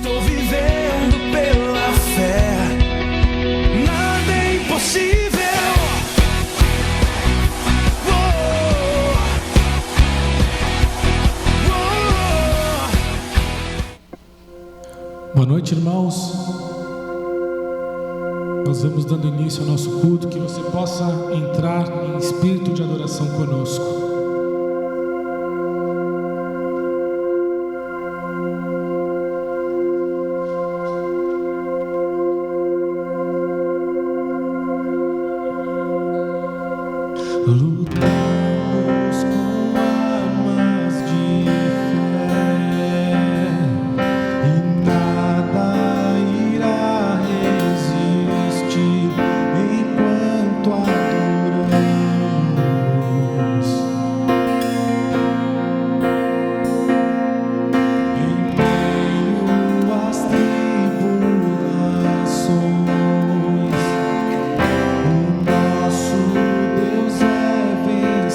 Tô vivendo pela fé, nada é impossível. Boa noite, irmãos. Nós vamos dando início ao nosso culto, que você possa entrar em espírito de adoração conosco. Lutamos com armas de fé e nada irá resistir enquanto adoramos. Em meio às tribulações, o nosso Deus é vencedor.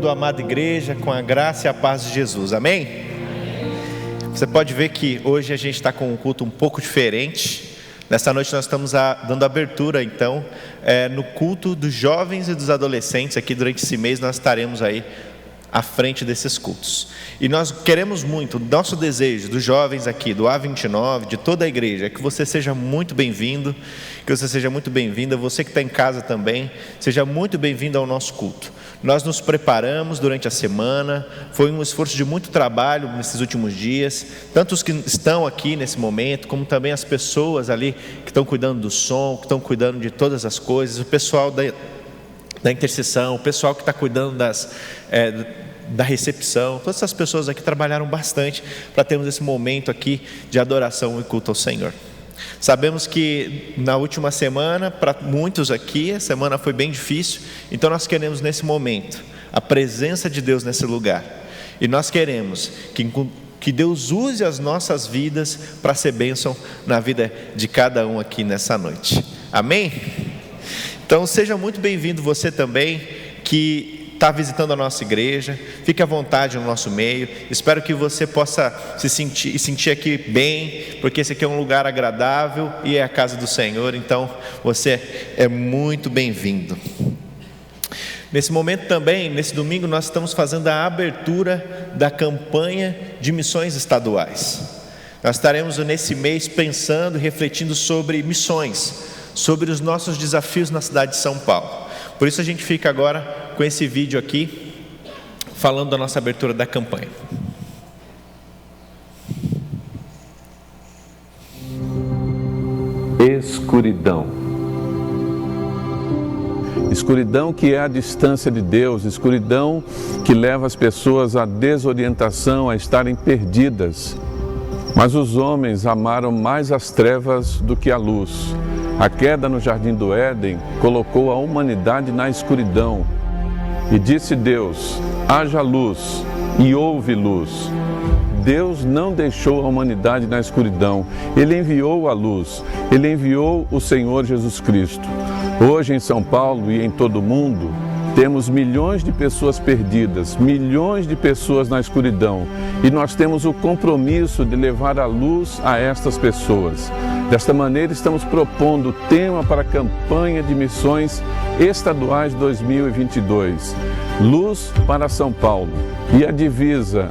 saúdo a amada igreja com a graça e a paz de Jesus, amém? Você pode ver que hoje a gente está com um culto um pouco diferente. Nessa noite nós estamos dando abertura então no culto dos jovens e dos adolescentes. Aqui durante esse mês nós estaremos aí à frente desses cultos. E nós queremos muito, nosso desejo dos jovens aqui, do A29, de toda a igreja, é que você seja muito bem-vindo, que você seja muito bem-vinda, você que está em casa também, seja muito bem-vindo ao nosso culto. Nós nos preparamos durante a semana, foi um esforço de muito trabalho nesses últimos dias, tanto os que estão aqui nesse momento, como também as pessoas ali que estão cuidando do som, que estão cuidando de todas as coisas, o pessoal da intercessão, o pessoal que está cuidando da recepção, todas essas pessoas aqui trabalharam bastante para termos esse momento aqui de adoração e culto ao Senhor. Sabemos que na última semana, para muitos aqui, a semana foi bem difícil, então nós queremos nesse momento a presença de Deus nesse lugar, e nós queremos que Deus use as nossas vidas para ser bênção na vida de cada um aqui nessa noite, amém? Então seja muito bem-vindo você também que está visitando a nossa igreja, fique à vontade no nosso meio. Espero que você possa se sentir aqui bem, porque esse aqui é um lugar agradável e é a casa do Senhor, então você é muito bem-vindo. Nesse momento também, nesse domingo, nós estamos fazendo a abertura da campanha de missões estaduais. Nós estaremos nesse mês pensando e refletindo sobre missões, sobre os nossos desafios na cidade de São Paulo. Por isso a gente fica agora com esse vídeo aqui, falando da nossa abertura da campanha. Escuridão. Escuridão que é a distância de Deus, escuridão que leva as pessoas à desorientação, a estarem perdidas. Mas os homens amaram mais as trevas do que a luz. A queda no jardim do Éden colocou a humanidade na escuridão. E disse Deus: haja luz, e houve luz. Deus não deixou a humanidade na escuridão. Ele enviou a luz. Ele enviou o Senhor Jesus Cristo. Hoje em São Paulo e em todo o mundo, temos milhões de pessoas perdidas, milhões de pessoas na escuridão. E nós temos o compromisso de levar a luz a estas pessoas. Desta maneira, estamos propondo o tema para a campanha de missões estaduais 2022. Luz para São Paulo. E a divisa: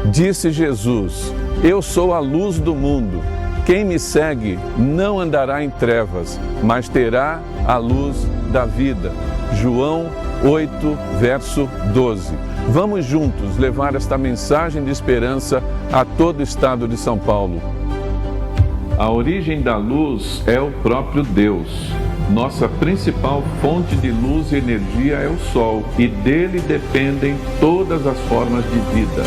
disse Jesus, eu sou a luz do mundo. Quem me segue não andará em trevas, mas terá a luz da vida. João 8, verso 12. Vamos juntos levar esta mensagem de esperança a todo o estado de São Paulo. A origem da luz é o próprio Deus. Nossa principal fonte de luz e energia é o Sol, e dele dependem todas as formas de vida.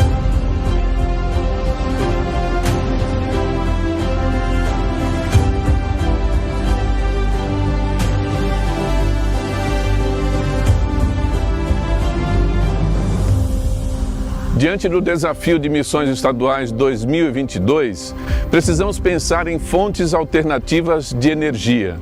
Diante do desafio de missões estaduais 2022, precisamos pensar em fontes alternativas de energia.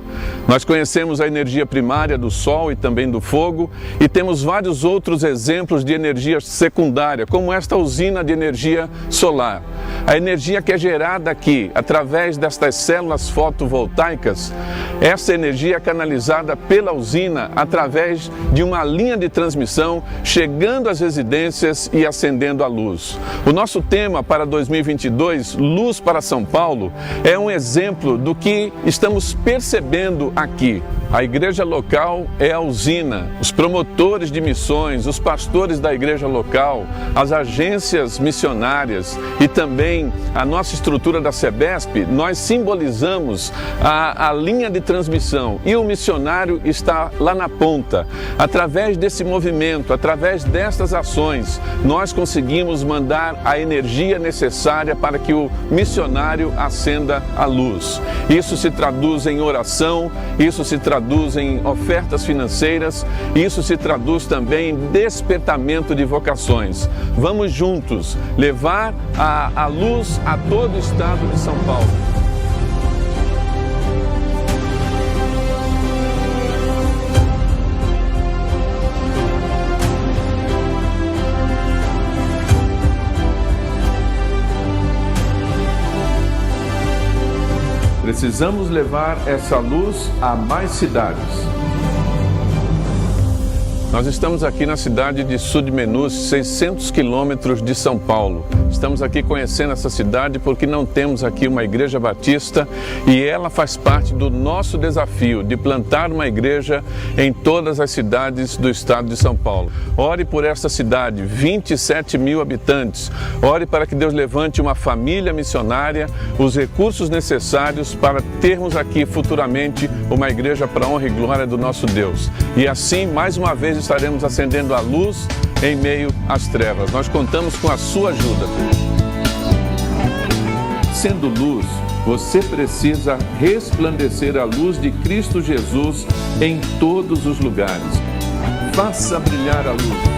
Nós conhecemos a energia primária do sol e também do fogo, e temos vários outros exemplos de energia secundária, como esta usina de energia solar. A energia que é gerada aqui, através destas células fotovoltaicas, essa energia é canalizada pela usina através de uma linha de transmissão, chegando às residências e acendendo a luz. O nosso tema para 2022, Luz para São Paulo, é um exemplo do que estamos percebendo aqui. A igreja local é a usina, os promotores de missões, os pastores da igreja local, as agências missionárias e também a nossa estrutura da SEBESP, nós simbolizamos a linha de transmissão, e o missionário está lá na ponta. Através desse movimento, através destas ações, nós conseguimos mandar a energia necessária para que o missionário acenda a luz. Isso se traduz em oração, isso se traduz em ofertas financeiras, isso se traduz também em despertamento de vocações. Vamos juntos levar a luz a todo o estado de São Paulo. Precisamos levar essa luz a mais cidades. Nós estamos aqui na cidade de Sudmenus, 600 quilômetros de São Paulo. Estamos aqui conhecendo essa cidade porque não temos aqui uma igreja batista e ela faz parte do nosso desafio de plantar uma igreja em todas as cidades do estado de São Paulo. Ore por essa cidade, 27 mil habitantes. Ore para que Deus levante uma família missionária, os recursos necessários para termos aqui futuramente uma igreja para a honra e glória do nosso Deus. E assim, mais uma vez, estaremos acendendo a luz em meio às trevas. Nós contamos com a sua ajuda. Sendo luz, você precisa resplandecer a luz de Cristo Jesus em todos os lugares. Faça brilhar a luz.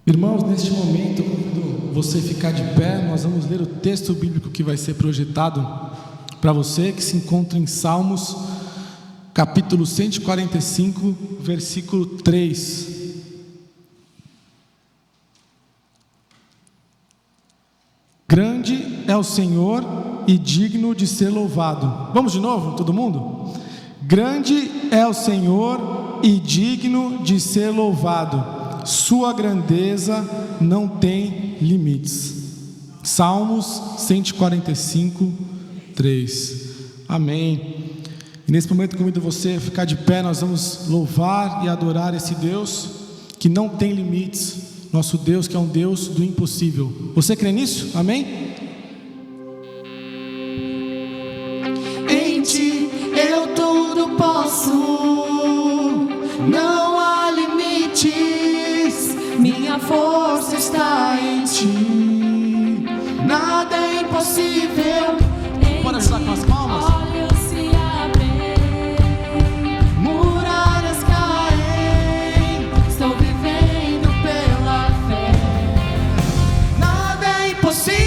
Irmãos, neste momento, quando você ficar de pé, nós vamos ler o texto bíblico que vai ser projetado para você, que se encontra em Salmos, capítulo 145, versículo 3. Grande é o Senhor e digno de ser louvado. Vamos de novo, todo mundo? Grande é o Senhor e digno de ser louvado. Sua grandeza não tem limites. Salmos 145, 3. Amém. E nesse momento convido você a ficar de pé. Nós vamos louvar e adorar esse Deus que não tem limites. Nosso Deus que é um Deus do impossível. Você crê nisso? Amém? Em ti eu tudo posso, não há limites. Minha força está em ti, nada é impossível. Pode ajudar com as palmas? Olhos se abrem, muralhas caem. Estou vivendo pela fé, nada é impossível.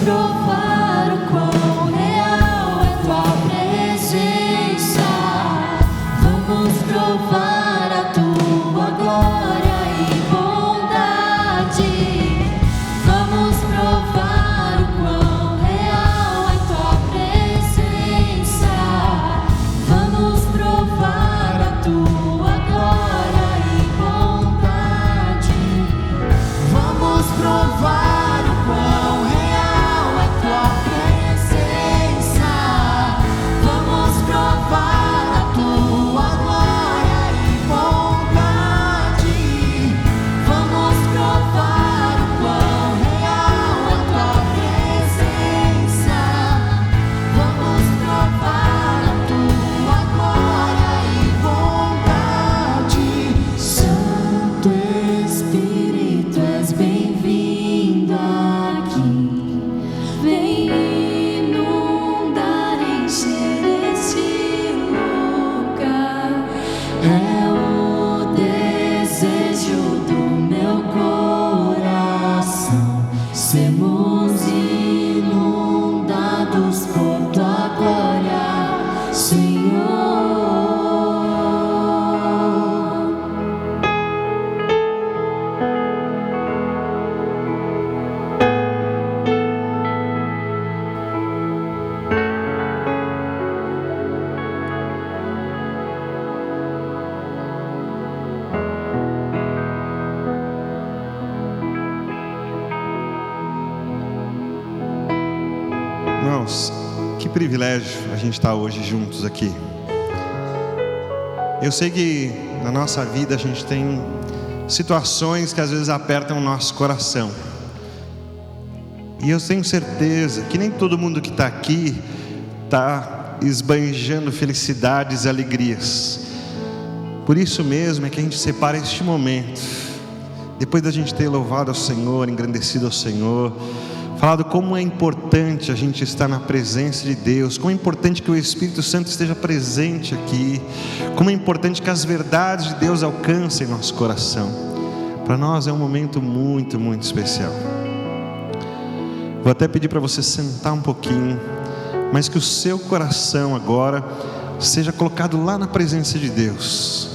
provar o quão real é tua presença. Vamos provar a tua glória e bondade. Vamos provar o quão real é tua presença. Vamos provar a tua glória e bondade. Vamos provar o quão real é tua presença. Vamos provar a tua glória e bondade. Vamos provar o quão real é tua presença. Vamos provar a tua glória e bondade. Santo Espírito, és bem-vindo aqui. Vem inundar, encher este lugar. É o desejo do meu coração. Sermos inundados por tua glória, Senhor. Irmãos, que privilégio a gente estar hoje juntos aqui. Eu sei que na nossa vida a gente tem situações que às vezes apertam o nosso coração. E eu tenho certeza que nem todo mundo que está aqui está esbanjando felicidades e alegrias. Por isso mesmo é que a gente separa este momento, depois da gente ter louvado ao Senhor, engrandecido ao Senhor, falado como é importante a gente estar na presença de Deus, como é importante que o Espírito Santo esteja presente aqui, como é importante que as verdades de Deus alcancem nosso coração. Para nós é um momento muito, muito especial. Vou até pedir para você sentar um pouquinho, mas que o seu coração agora seja colocado lá na presença de Deus.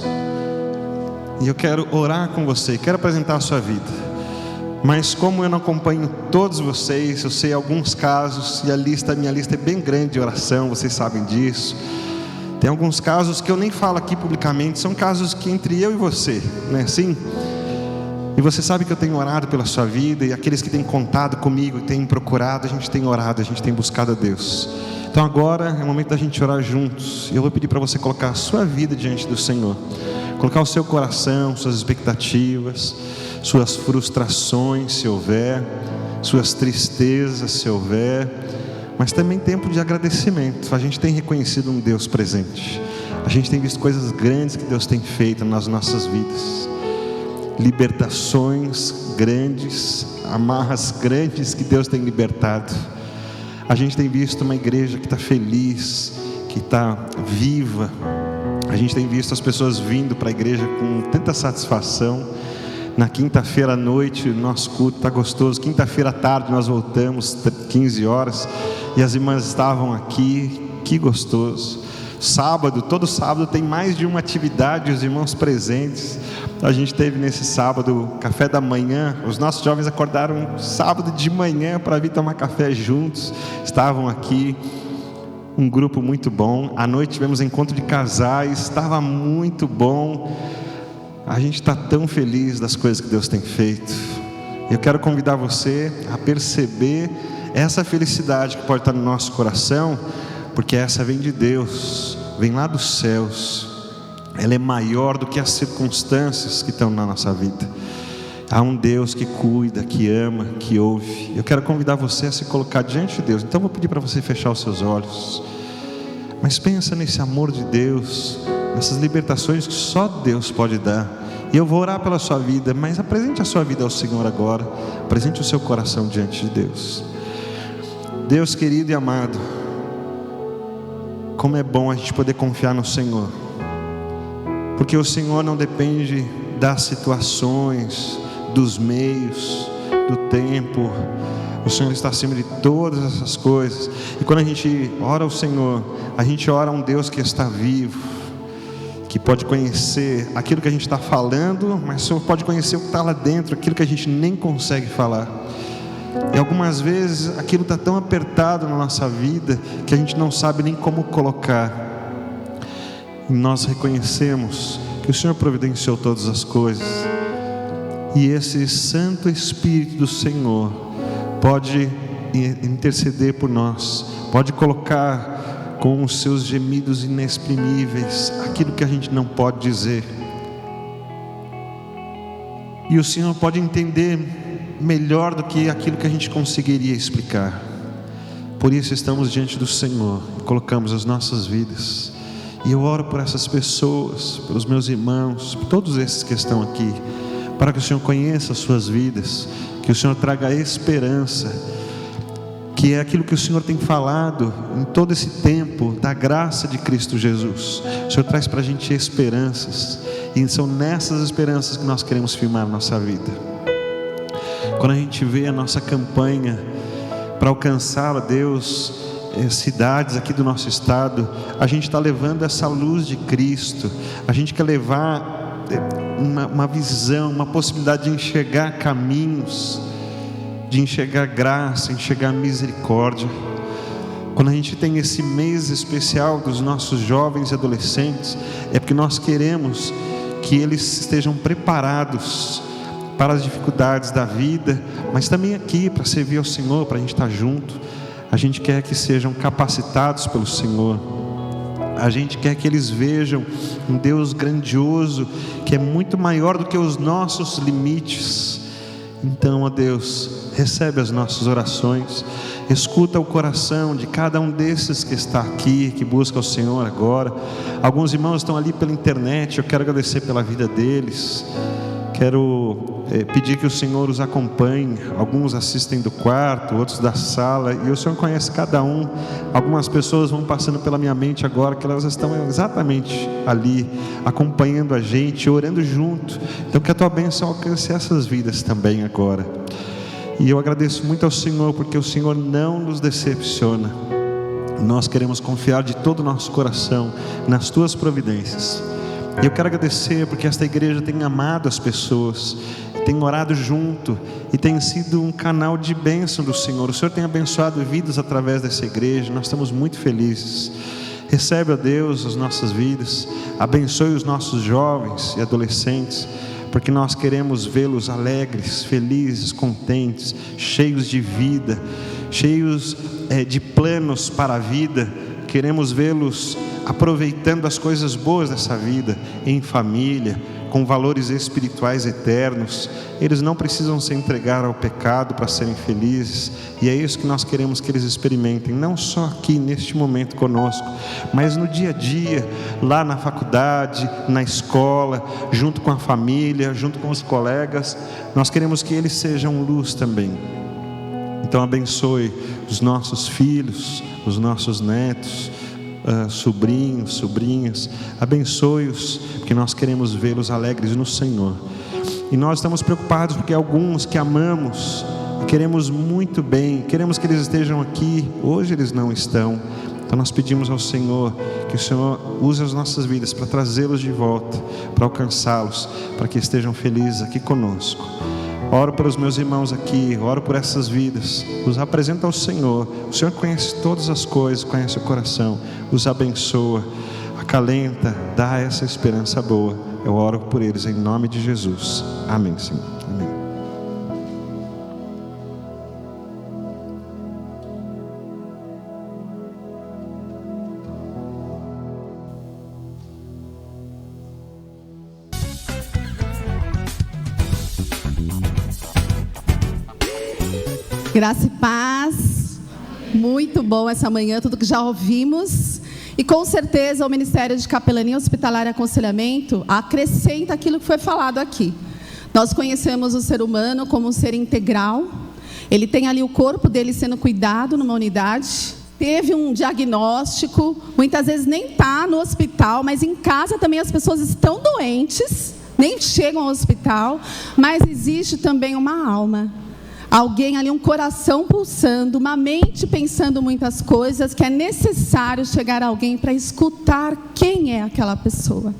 E eu quero orar com você, quero apresentar a sua vida. Mas como eu não acompanho todos vocês, eu sei alguns casos, e a minha lista é bem grande de oração, vocês sabem disso. Tem alguns casos que eu nem falo aqui publicamente, são casos que entre eu e você, não é assim? E você sabe que eu tenho orado pela sua vida, e aqueles que têm contado comigo, que têm procurado, a gente tem orado, a gente tem buscado a Deus. Então agora é o momento da gente orar juntos, e eu vou pedir para você colocar a sua vida diante do Senhor, colocar o seu coração, suas expectativas, suas frustrações, se houver, suas tristezas, se houver, mas também tempo de agradecimento. A gente tem reconhecido um Deus presente, a gente tem visto coisas grandes que Deus tem feito nas nossas vidas, libertações grandes, amarras grandes que Deus tem libertado. A gente tem visto uma igreja que está feliz, que está viva. A gente tem visto as pessoas vindo para a igreja com tanta satisfação. Na quinta-feira à noite, o nosso culto está gostoso. Quinta-feira à tarde nós voltamos, 15 horas, e as irmãs estavam aqui, que gostoso. Sábado, todo sábado tem mais de uma atividade, os irmãos presentes. A gente teve nesse sábado café da manhã, os nossos jovens acordaram sábado de manhã para vir tomar café juntos, estavam aqui. Um grupo muito bom. À noite tivemos encontro de casais, estava muito bom. A gente está tão feliz das coisas que Deus tem feito. Eu quero convidar você a perceber essa felicidade que pode estar no nosso coração, porque essa vem de Deus, vem lá dos céus. Ela é maior do que as circunstâncias que estão na nossa vida. Há um Deus que cuida, que ama, que ouve. Eu quero convidar você a se colocar diante de Deus. Então eu vou pedir para você fechar os seus olhos, mas pensa nesse amor de Deus, nessas libertações que só Deus pode dar. E eu vou orar pela sua vida, mas apresente a sua vida ao Senhor agora. Apresente o seu coração diante de Deus. Deus querido e amado, como é bom a gente poder confiar no Senhor, porque o Senhor não depende das situações, dos meios, do tempo. O Senhor está acima de todas essas coisas. E quando a gente ora ao Senhor, a gente ora a um Deus que está vivo, que pode conhecer aquilo que a gente está falando, mas só pode conhecer o que está lá dentro, aquilo que a gente nem consegue falar. E algumas vezes aquilo está tão apertado na nossa vida que a gente não sabe nem como colocar. E nós reconhecemos que o Senhor providenciou todas as coisas, e esse Santo Espírito do Senhor pode interceder por nós, pode colocar com os seus gemidos inexprimíveis aquilo que a gente não pode dizer, e o Senhor pode entender melhor do que aquilo que a gente conseguiria explicar. Por isso estamos diante do Senhor, colocamos as nossas vidas. E eu oro por essas pessoas, pelos meus irmãos, por todos esses que estão aqui, para que o Senhor conheça as suas vidas, que o Senhor traga esperança, que é aquilo que o Senhor tem falado em todo esse tempo, da graça de Cristo Jesus. O Senhor traz para a gente esperanças, e são nessas esperanças que nós queremos firmar a nossa vida. Quando a gente vê a nossa campanha para alcançar a Deus, cidades aqui do nosso estado, a gente está levando essa luz de Cristo. A gente quer levar uma visão, uma possibilidade de enxergar caminhos, de enxergar graça, enxergar misericórdia. Quando a gente tem esse mês especial dos nossos jovens e adolescentes, é porque nós queremos que eles estejam preparados para as dificuldades da vida, mas também aqui para servir ao Senhor, para a gente estar junto. A gente quer que sejam capacitados pelo Senhor. A gente quer que eles vejam um Deus grandioso, que é muito maior do que os nossos limites. Então, ó Deus, recebe as nossas orações, escuta o coração de cada um desses que está aqui, que busca o Senhor agora. Alguns irmãos estão ali pela internet, eu quero agradecer pela vida deles. Quero pedir que o Senhor os acompanhe. Alguns assistem do quarto, outros da sala, e o Senhor conhece cada um. Algumas pessoas vão passando pela minha mente agora, que elas estão exatamente ali, acompanhando a gente, orando junto. Então que a tua bênção alcance essas vidas também agora. E eu agradeço muito ao Senhor, porque o Senhor não nos decepciona. Nós queremos confiar de todo o nosso coração nas tuas providências. E eu quero agradecer porque esta igreja tem amado as pessoas, tem orado junto e tem sido um canal de bênção do Senhor. O Senhor tem abençoado vidas através dessa igreja, nós estamos muito felizes. Recebe, ó Deus, as nossas vidas, abençoe os nossos jovens e adolescentes, porque nós queremos vê-los alegres, felizes, contentes, cheios de vida, cheios de planos para a vida. Queremos vê-los aproveitando as coisas boas dessa vida, em família, com valores espirituais eternos. Eles não precisam se entregar ao pecado para serem felizes, e é isso que nós queremos que eles experimentem, não só aqui neste momento conosco, mas no dia a dia, lá na faculdade, na escola, junto com a família, junto com os colegas. Nós queremos que eles sejam luz também. Então abençoe os nossos filhos, os nossos netos, sobrinhos, sobrinhas, abençoe-os, porque nós queremos vê-los alegres no Senhor. E nós estamos preocupados porque alguns que amamos e queremos muito bem, queremos que eles estejam aqui, hoje eles não estão. Então nós pedimos ao Senhor que o Senhor use as nossas vidas para trazê-los de volta, para alcançá-los, para que estejam felizes aqui conosco. Oro pelos meus irmãos aqui, oro por essas vidas, os apresento ao Senhor. O Senhor conhece todas as coisas, conhece o coração, os abençoa, acalenta, dá essa esperança boa. Eu oro por eles em nome de Jesus. Amém, Senhor. Amém. Graça e paz, muito bom essa manhã, tudo que já ouvimos, e com certeza o Ministério de Capelania Hospitalar e Aconselhamento acrescenta aquilo que foi falado aqui. Nós conhecemos o ser humano como um ser integral, ele tem ali o corpo dele sendo cuidado numa unidade, teve um diagnóstico, muitas vezes nem está no hospital, mas em casa também as pessoas estão doentes, nem chegam ao hospital, mas existe também uma alma. alguém ali, um coração pulsando, uma mente pensando muitas coisas, que é necessário chegar a alguém para escutar quem é aquela pessoa.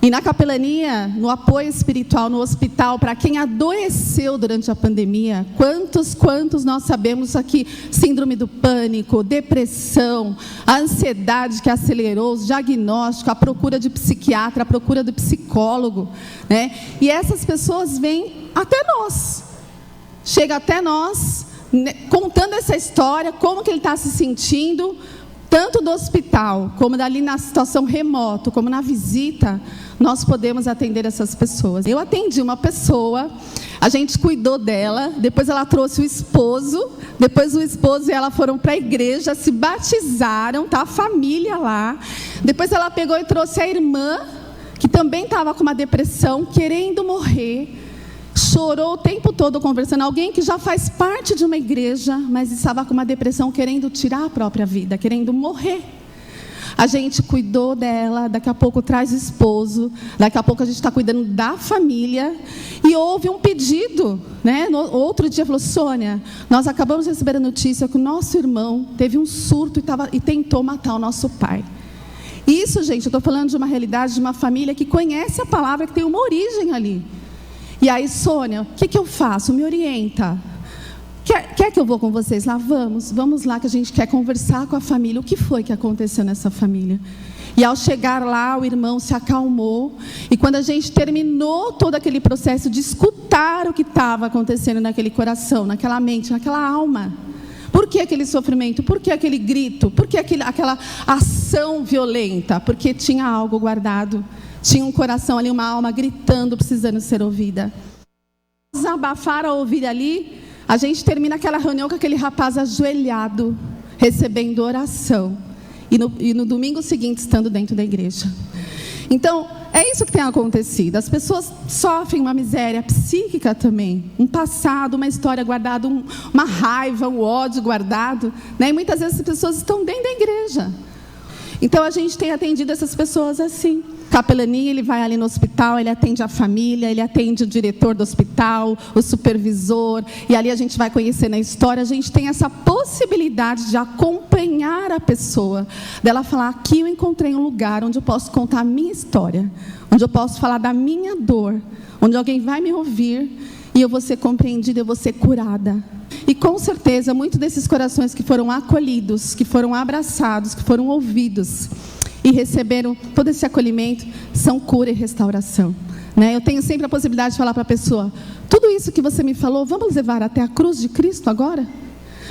E na capelania, no apoio espiritual, no hospital, para quem adoeceu durante a pandemia, quantos nós sabemos aqui, síndrome do pânico, depressão, a ansiedade que acelerou, os diagnósticos, a procura de psiquiatra, a procura de psicólogo, né? E essas pessoas vêm até nós, chega até nós, contando essa história, como que ele está se sentindo, tanto do hospital, como dali na situação remota, como na visita, nós podemos atender essas pessoas. Eu atendi uma pessoa, a gente cuidou dela, depois ela trouxe o esposo, depois o esposo e ela foram para a igreja, se batizaram, tá a família lá. Depois ela pegou e trouxe a irmã, que também estava com uma depressão, querendo morrer. Chorou o tempo todo conversando. Alguém que já faz parte de uma igreja, mas estava com uma depressão, querendo tirar a própria vida, querendo morrer. A gente cuidou dela, daqui a pouco traz o esposo, daqui a pouco a gente está cuidando da família. E houve um pedido, né? No outro dia falou: Sônia, nós acabamos de receber a notícia que o nosso irmão teve um surto e tentou matar o nosso pai. Isso, gente, eu estou falando de uma realidade, de uma família que conhece a palavra, que tem uma origem ali. E aí, Sônia, o que eu faço? Me orienta. Quer que eu vou com vocês lá? Vamos lá, que a gente quer conversar com a família. O que foi que aconteceu nessa família? E ao chegar lá, o irmão se acalmou. E quando a gente terminou todo aquele processo de escutar o que estava acontecendo naquele coração, naquela mente, naquela alma. Por que aquele sofrimento? Por que aquele grito? Por que aquela ação violenta? Porque tinha algo guardado. Tinha um coração ali, uma alma gritando, precisando ser ouvida. Desabafar a ouvir ali, a gente termina aquela reunião com aquele rapaz ajoelhado, recebendo oração. E no domingo seguinte, estando dentro da igreja. Então, é isso que tem acontecido. As pessoas sofrem uma miséria psíquica também. Um passado, uma história guardada, uma raiva, um ódio guardado, né? E muitas vezes as pessoas estão dentro da igreja. Então, a gente tem atendido essas pessoas assim. Capelania, ele vai ali no hospital, ele atende a família, ele atende o diretor do hospital, o supervisor, e ali a gente vai conhecendo a história. A gente tem essa possibilidade de acompanhar a pessoa, dela falar: aqui eu encontrei um lugar onde eu posso contar a minha história, onde eu posso falar da minha dor, onde alguém vai me ouvir e eu vou ser compreendida, eu vou ser curada. E com certeza, muitos desses corações que foram acolhidos, que foram abraçados, que foram ouvidos e receberam todo esse acolhimento, são cura e restauração, né? Eu tenho sempre a possibilidade de falar para a pessoa: tudo isso que você me falou, vamos levar até a cruz de Cristo agora?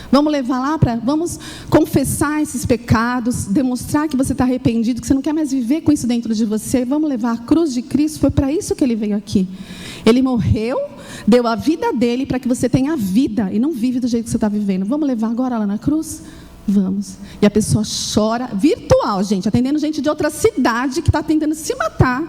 Vamos levar lá vamos confessar esses pecados, demonstrar que você está arrependido, que você não quer mais viver com isso dentro de você. Vamos levar a cruz de Cristo, foi para isso que ele veio aqui. Ele morreu, deu a vida dele para que você tenha vida e não vive do jeito que você está vivendo. Vamos levar agora lá na cruz? Vamos. E a pessoa chora, virtual, gente, atendendo gente de outra cidade que está tentando se matar.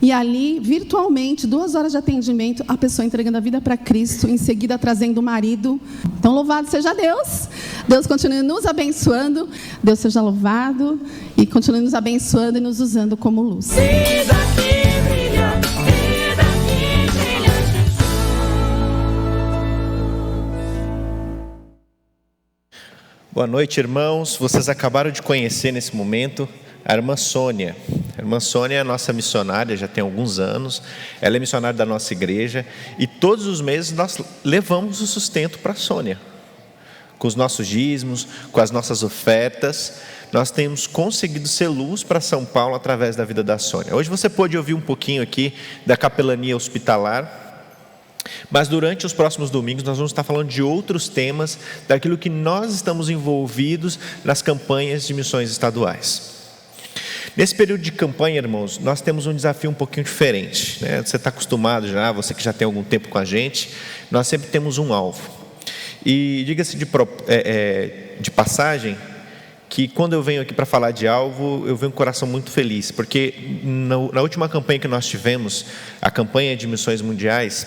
E ali, virtualmente, 2 horas de atendimento, a pessoa entregando a vida para Cristo, em seguida trazendo o marido. Então, louvado seja Deus. Deus continue nos abençoando. Deus seja louvado e continue nos abençoando e nos usando como luz. Vida que brilha, vida que brilha, Jesus. Boa noite, irmãos. Vocês acabaram de conhecer nesse momento a irmã Sônia. A irmã Sônia é a nossa missionária, já tem alguns anos. Ela é missionária da nossa igreja. E todos os meses nós levamos o sustento para a Sônia. Com os nossos dízimos, com as nossas ofertas. Nós temos conseguido ser luz para São Paulo através da vida da Sônia. Hoje você pôde ouvir um pouquinho aqui da capelania hospitalar. Mas durante os próximos domingos nós vamos estar falando de outros temas, daquilo que nós estamos envolvidos nas campanhas de missões estaduais. Nesse período de campanha, irmãos, nós temos um desafio um pouquinho diferente, né? Você está acostumado já, você que já tem algum tempo com a gente, nós sempre temos um alvo. E diga-se de passagem, que quando eu venho aqui para falar de alvo, eu venho com o coração muito feliz, porque na última campanha que nós tivemos, a campanha de missões mundiais,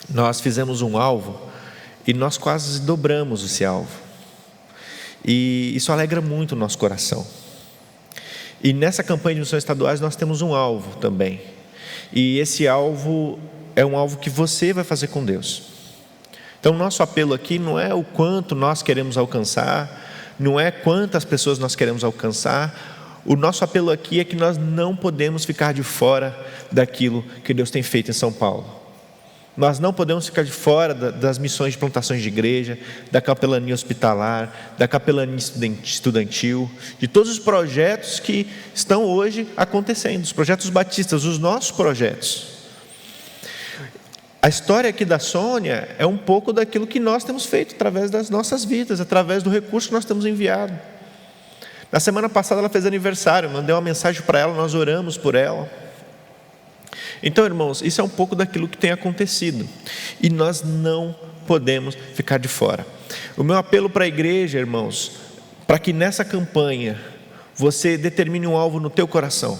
nós fizemos um alvo e nós quase dobramos esse alvo. E isso alegra muito o nosso coração. E nessa campanha de missões estaduais nós temos um alvo também. E esse alvo é um alvo que você vai fazer com Deus. Então, nosso apelo aqui não é o quanto nós queremos alcançar, não é quantas pessoas nós queremos alcançar. O nosso apelo aqui é que nós não podemos ficar de fora daquilo que Deus tem feito em São Paulo. Nós não podemos ficar de fora das missões de plantações de igreja, da capelania hospitalar, da capelania estudantil, de todos os projetos que estão hoje acontecendo, os projetos batistas, os nossos projetos. A história aqui da Sônia é um pouco daquilo que nós temos feito através das nossas vidas, através do recurso que nós temos enviado. Na semana passada ela fez aniversário, mandei uma mensagem para ela, nós oramos por ela. Então, irmãos, isso é um pouco daquilo que tem acontecido, e nós não podemos ficar de fora. O meu apelo para a igreja, irmãos, para que nessa campanha você determine um alvo no teu coração.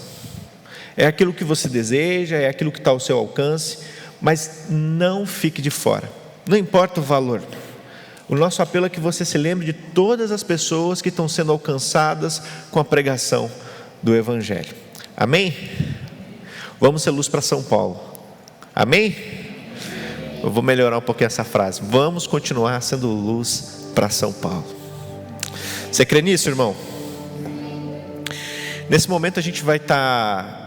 É aquilo que você deseja, é aquilo que está ao seu alcance, mas não fique de fora, não importa o valor. O nosso apelo é que você se lembre de todas as pessoas que estão sendo alcançadas com a pregação do Evangelho. Amém? Vamos ser luz para São Paulo. Amém? Eu vou melhorar um pouquinho essa frase. Vamos continuar sendo luz para São Paulo. Você crê nisso, irmão? Nesse momento a gente vai estar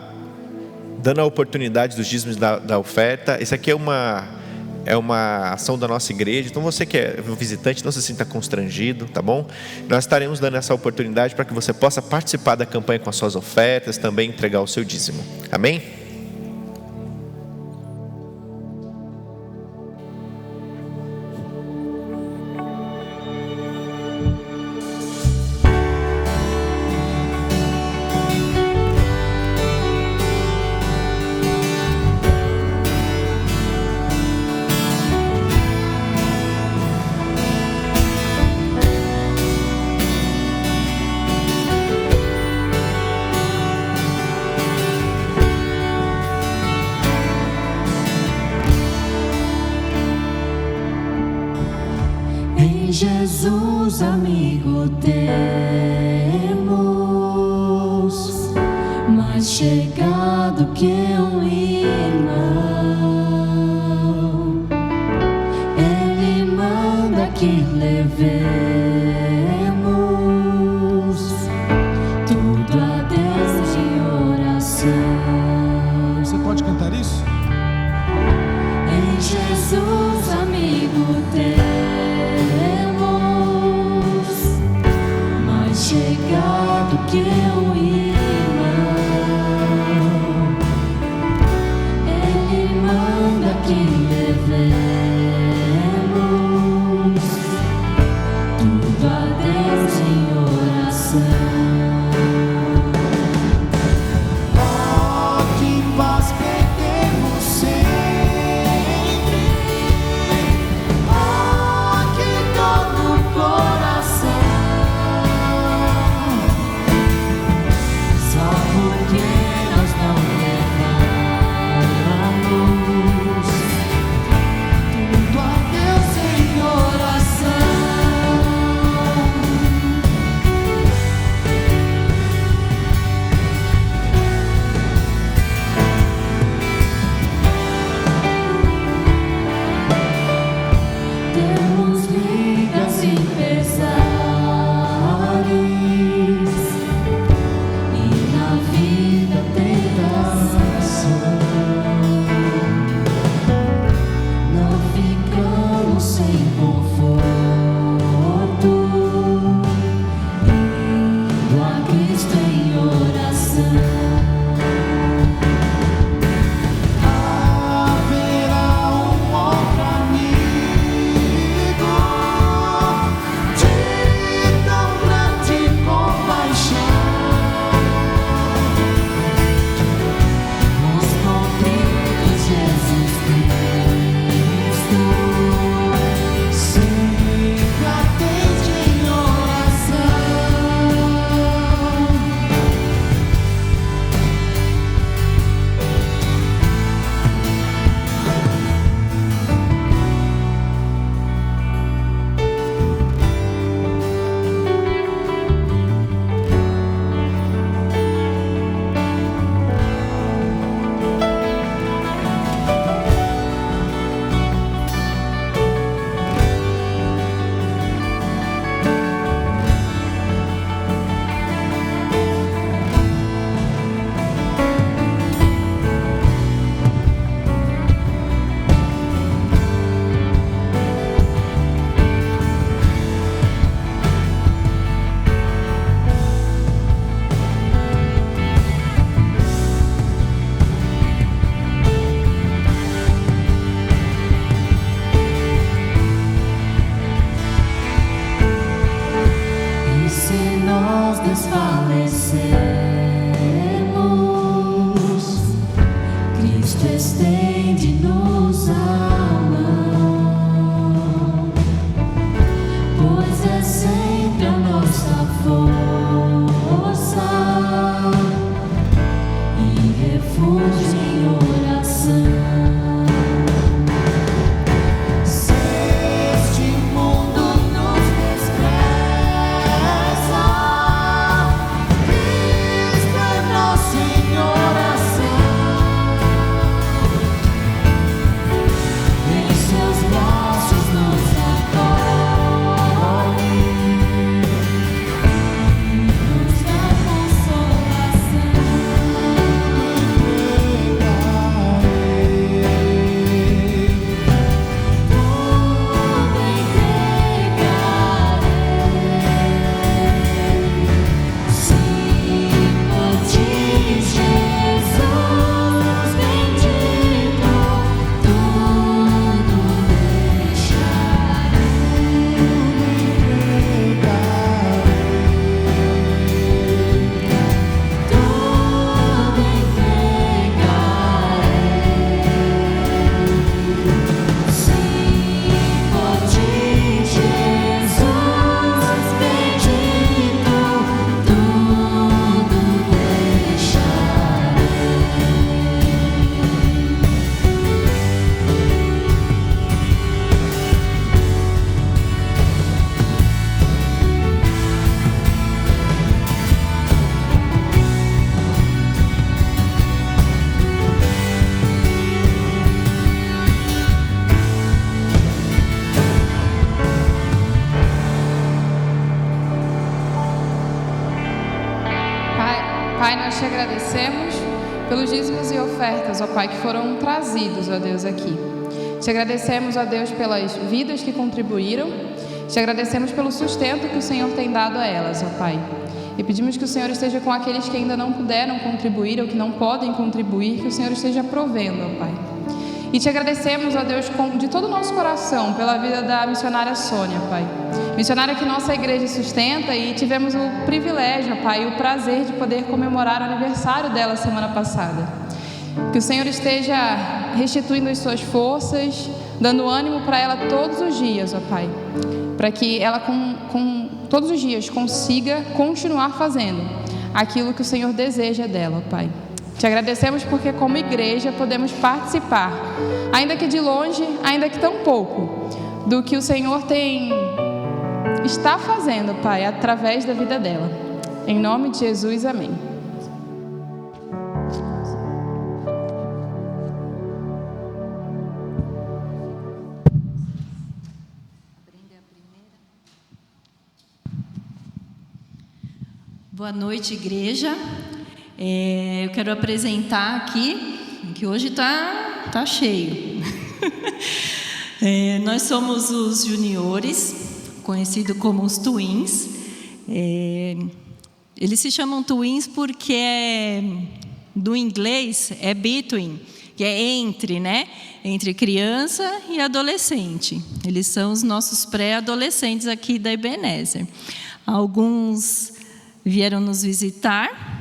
dando a oportunidade dos dízimos da oferta. Isso aqui é uma ação da nossa igreja. Então você que é visitante, não se sinta constrangido, tá bom? Nós estaremos dando essa oportunidade para que você possa participar da campanha com as suas ofertas, também entregar o seu dízimo. Amém? Jesus, amigo, temos mais chegado que um irmão. Ele manda que levemos tudo a Deus de oração. Você pode cantar isso? Em Jesus, amigo, temos chegado que um irmão. Ele manda que levemos tudo a Deus. falecemos, Cristo estende-nos a mão, pois é sempre a nossa força e refúgio em oração. Se este mundo nos despreza, Cristo é nossa oração. Em seus braços nos acolhe e nos dá consolação. Tudo entregarei, Senhor de Jesus bendito, tudo deixarei. Tudo entregarei, Senhor de Jesus bendito, tudo deixarei. Pai, nós te agradecemos pelos dízimos e ofertas, ó Pai, que foram trazidos, ó Deus, aqui. Te agradecemos, ó Deus, pelas vidas que contribuíram. Te agradecemos pelo sustento que o Senhor tem dado a elas, ó Pai. E pedimos que o Senhor esteja com aqueles que ainda não puderam contribuir ou que não podem contribuir, que o Senhor esteja provendo, ó Pai. E te agradecemos, ó Deus, de todo o nosso coração, pela vida da missionária Sônia, Pai. Missionária que nossa igreja sustenta, e tivemos o privilégio, ó Pai, e o prazer de poder comemorar o aniversário dela semana passada. Que o Senhor esteja restituindo as suas forças, dando ânimo para ela todos os dias, ó Pai. Para que ela, todos os dias, consiga continuar fazendo aquilo que o Senhor deseja dela, ó Pai. Te agradecemos porque, como igreja, podemos participar, ainda que de longe, ainda que tão pouco, do que o Senhor está fazendo, Pai, através da vida dela. Em nome de Jesus, amém. Boa noite, igreja. Eu quero apresentar aqui, que hoje tá cheio. Nós somos os juniores, conhecido como os Twins. Eles se chamam Twins porque do inglês é between, que é entre, né? Entre criança e adolescente. Eles são os nossos pré-adolescentes aqui da Ebenezer. Alguns vieram nos visitar.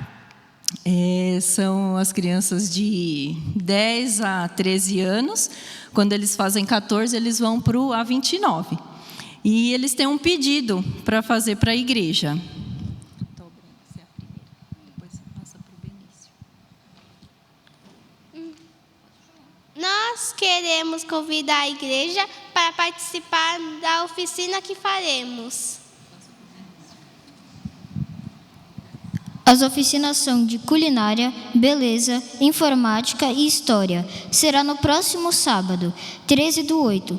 São as crianças de 10 a 13 anos. Quando eles fazem 14, eles vão para o A29. E eles têm um pedido para fazer para a igreja. Você é a primeira, depois você passa para o Benício. Nós queremos convidar a igreja para participar da oficina que faremos. As oficinas são de culinária, beleza, informática e história. Será no próximo sábado, 13/8,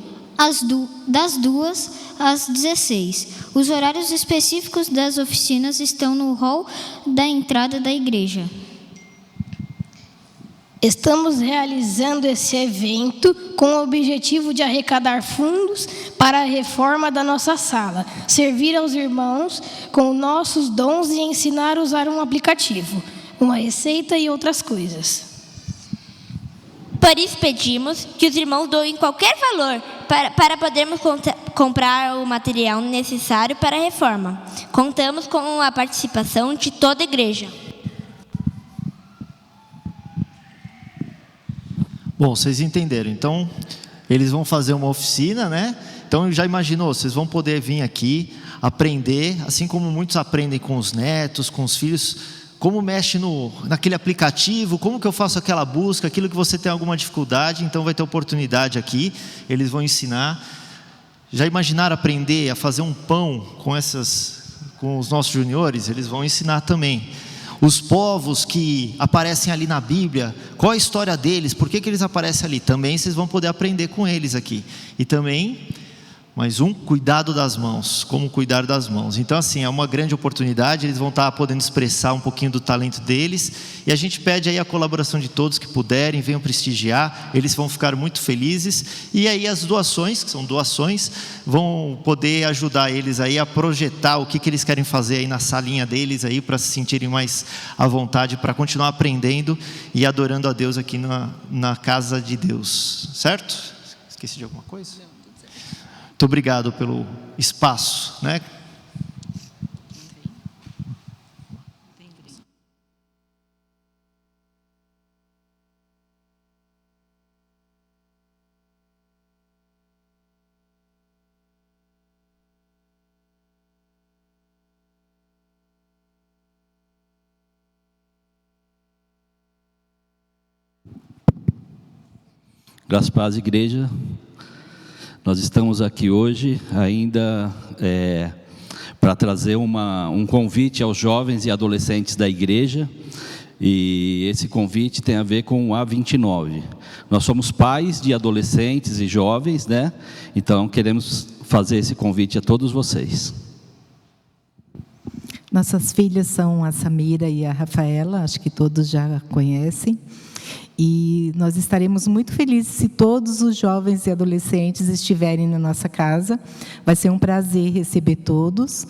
das 2 às 16. Os horários específicos das oficinas estão no hall da entrada da igreja. Estamos realizando esse evento com o objetivo de arrecadar fundos para a reforma da nossa sala, servir aos irmãos com nossos dons e ensinar a usar um aplicativo, uma receita e outras coisas. Por isso pedimos que os irmãos doem qualquer valor para podermos comprar o material necessário para a reforma. Contamos com a participação de toda a igreja. Bom, vocês entenderam. Então, eles vão fazer uma oficina, né? Então, já imaginou, vocês vão poder vir aqui, aprender, assim como muitos aprendem com os netos, com os filhos, como mexe naquele aplicativo, como que eu faço aquela busca, aquilo que você tem alguma dificuldade, então vai ter oportunidade aqui, eles vão ensinar. Já imaginaram aprender a fazer um pão com os nossos juniores? Eles vão ensinar também. Os povos que aparecem ali na Bíblia, qual a história deles, por que eles aparecem ali? Também vocês vão poder aprender com eles aqui. E também, mais cuidado das mãos, como cuidar das mãos. Então assim, é uma grande oportunidade, eles vão estar podendo expressar um pouquinho do talento deles, e a gente pede aí a colaboração de todos que puderem, venham prestigiar, eles vão ficar muito felizes, e aí as doações, que são doações, vão poder ajudar eles aí a projetar o que eles querem fazer aí na salinha deles aí, para se sentirem mais à vontade, para continuar aprendendo e adorando a Deus aqui na casa de Deus, certo? Esqueci de alguma coisa? Muito obrigado pelo espaço, né? Graças a Deus, igreja. Nós estamos aqui hoje ainda para trazer um convite aos jovens e adolescentes da igreja, e esse convite tem a ver com o A29. Nós somos pais de adolescentes e jovens, né? Então queremos fazer esse convite a todos vocês. Nossas filhas são a Samira e a Rafaela, acho que todos já conhecem. E nós estaremos muito felizes se todos os jovens e adolescentes estiverem na nossa casa. Vai ser um prazer receber todos.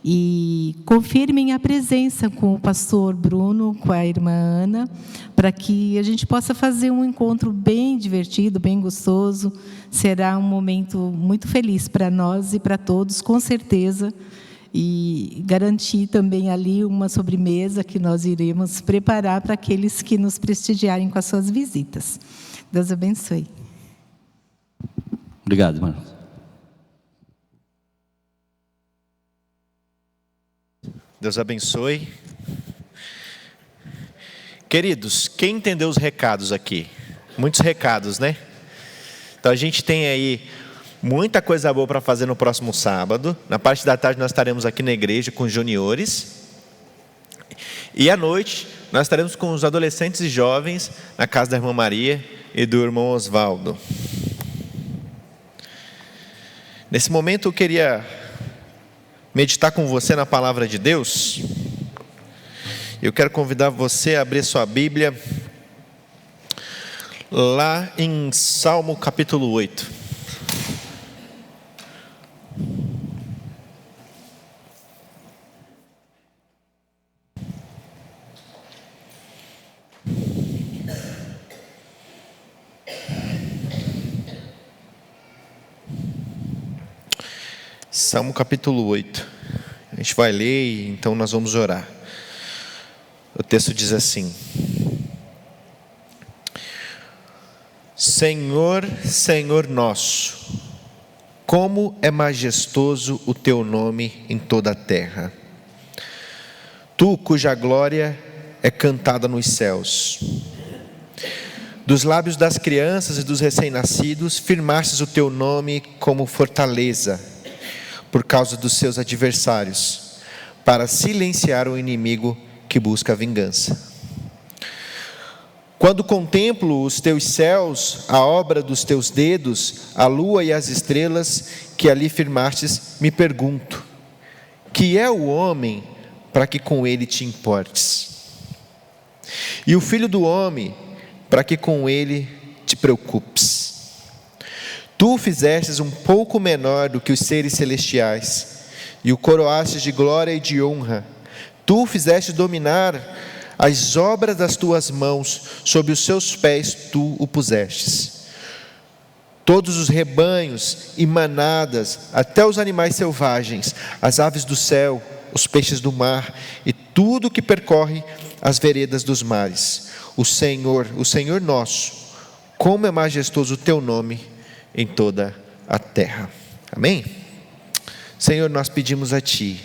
E confirmem a presença com o pastor Bruno, com a irmã Ana, para que a gente possa fazer um encontro bem divertido, bem gostoso. Será um momento muito feliz para nós e para todos, com certeza. E garantir também ali uma sobremesa que nós iremos preparar para aqueles que nos prestigiarem com as suas visitas. Deus abençoe. Obrigado, irmão. Deus abençoe. Queridos, quem entendeu os recados aqui? Muitos recados, né? Então a gente tem aí muita coisa boa para fazer no próximo sábado. Na parte da tarde nós estaremos aqui na igreja com os juniores. E à noite nós estaremos com os adolescentes e jovens na casa da irmã Maria e do irmão Osvaldo. Nesse momento eu queria meditar com você na palavra de Deus. Eu quero convidar você a abrir sua Bíblia lá em Salmo capítulo 8. Salmo capítulo 8. A gente vai ler e então nós vamos orar. O texto diz assim: Senhor, Senhor nosso, como é majestoso o teu nome em toda a terra. Tu, cuja glória é cantada nos céus. Dos lábios das crianças e dos recém-nascidos, firmastes o teu nome como fortaleza, por causa dos seus adversários, para silenciar o inimigo que busca a vingança. Quando contemplo os teus céus, a obra dos teus dedos, a lua e as estrelas que ali firmastes, me pergunto: que é o homem para que com ele te importes? E o filho do homem para que com ele te preocupes? Tu o fizestes um pouco menor do que os seres celestiais, e o coroastes de glória e de honra. Tu o fizeste dominar As obras das tuas mãos, sob os seus pés tu o pusestes. Todos os rebanhos e manadas, até os animais selvagens, as aves do céu, os peixes do mar e tudo que percorre as veredas dos mares. O Senhor nosso, como é majestoso o teu nome em toda a terra. Amém? Senhor, nós pedimos a Ti,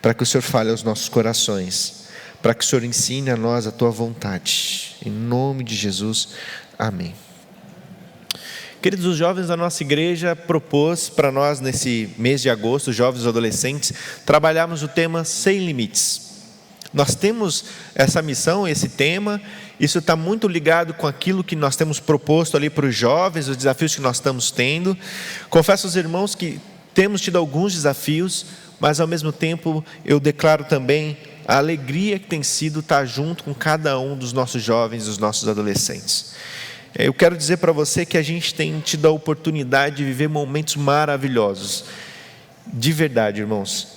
para que o Senhor fale aos nossos corações, para que o Senhor ensine a nós a Tua vontade. Em nome de Jesus, amém. Queridos, os jovens da nossa igreja propôs para nós, nesse mês de agosto, jovens e adolescentes, trabalharmos o tema Sem Limites. Nós temos essa missão, esse tema, isso está muito ligado com aquilo que nós temos proposto ali para os jovens, os desafios que nós estamos tendo. Confesso aos irmãos que temos tido alguns desafios, mas ao mesmo tempo eu declaro também a alegria que tem sido estar junto com cada um dos nossos jovens, dos nossos adolescentes. Eu quero dizer para você que a gente tem tido a oportunidade de viver momentos maravilhosos, de verdade, irmãos.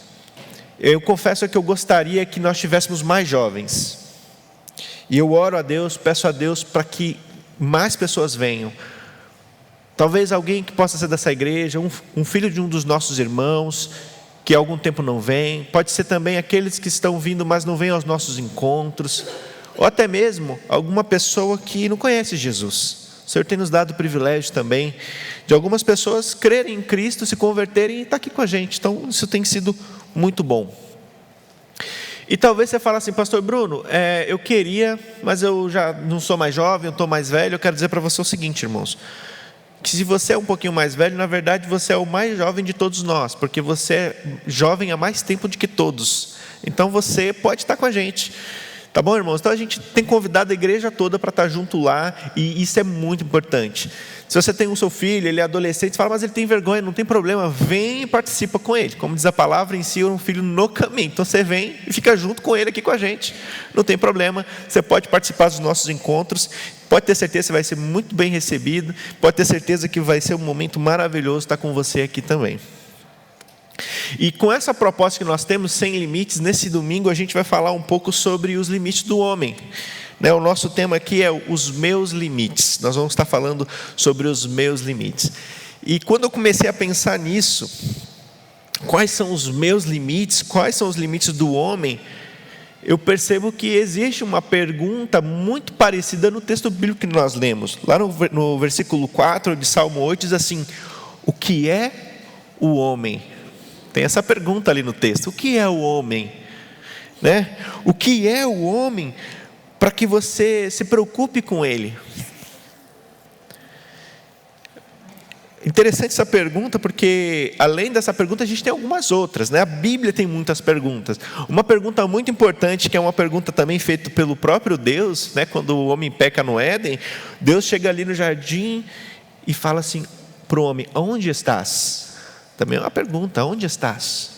Eu confesso que eu gostaria que nós tivéssemos mais jovens, e eu oro a Deus, peço a Deus para que mais pessoas venham. Talvez alguém que possa ser dessa igreja, um filho de um dos nossos irmãos, que há algum tempo não vem, pode ser também aqueles que estão vindo, mas não vêm aos nossos encontros, ou até mesmo alguma pessoa que não conhece Jesus. O Senhor tem nos dado o privilégio também de algumas pessoas crerem em Cristo, se converterem e estar aqui com a gente. Então isso tem sido muito bom. E talvez você fale assim: pastor Bruno, eu queria, mas eu já não sou mais jovem, eu estou mais velho. Eu quero dizer para você o seguinte, irmãos, que se você é um pouquinho mais velho, na verdade você é o mais jovem de todos nós, porque você é jovem há mais tempo do que todos. Então você pode estar com a gente. Tá bom, irmãos? Então a gente tem convidado a igreja toda para estar junto lá, e isso é muito importante. Se você tem o seu filho, ele é adolescente, você fala, mas ele tem vergonha, não tem problema, vem e participa com ele. Como diz a palavra, ensina um filho no caminho. Então você vem e fica junto com ele aqui com a gente, não tem problema. Você pode participar dos nossos encontros, pode ter certeza que você vai ser muito bem recebido, pode ter certeza que vai ser um momento maravilhoso estar com você aqui também. E com essa proposta que nós temos, Sem Limites, nesse domingo a gente vai falar um pouco sobre os limites do homem. O nosso tema aqui é os meus limites. Nós vamos estar falando sobre os meus limites. E quando eu comecei a pensar nisso, quais são os meus limites, quais são os limites do homem, eu percebo que existe uma pergunta muito parecida no texto bíblico que nós lemos. Lá no versículo 4 de Salmo 8 diz assim: o que é o homem? Tem essa pergunta ali no texto: o que é o homem? O que é o homem para que você se preocupe com ele? Interessante essa pergunta, porque além dessa pergunta a gente tem algumas outras, A Bíblia tem muitas perguntas. Uma pergunta muito importante, que é uma pergunta também feita pelo próprio Deus, quando o homem peca no Éden, Deus chega ali no jardim e fala assim para o homem: onde estás? Também é uma pergunta: onde estás?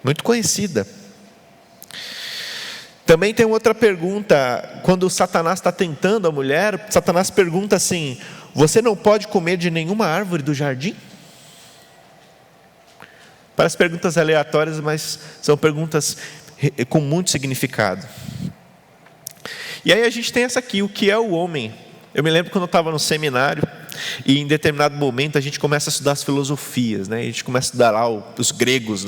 Muito conhecida. Também tem outra pergunta, quando Satanás está tentando a mulher, Satanás pergunta assim: você não pode comer de nenhuma árvore do jardim? Parece perguntas aleatórias, mas são perguntas com muito significado. E aí a gente tem essa aqui: o que é o homem? Eu me lembro quando eu estava no seminário, e em determinado momento a gente começa a estudar as filosofias, A gente começa a estudar lá os gregos,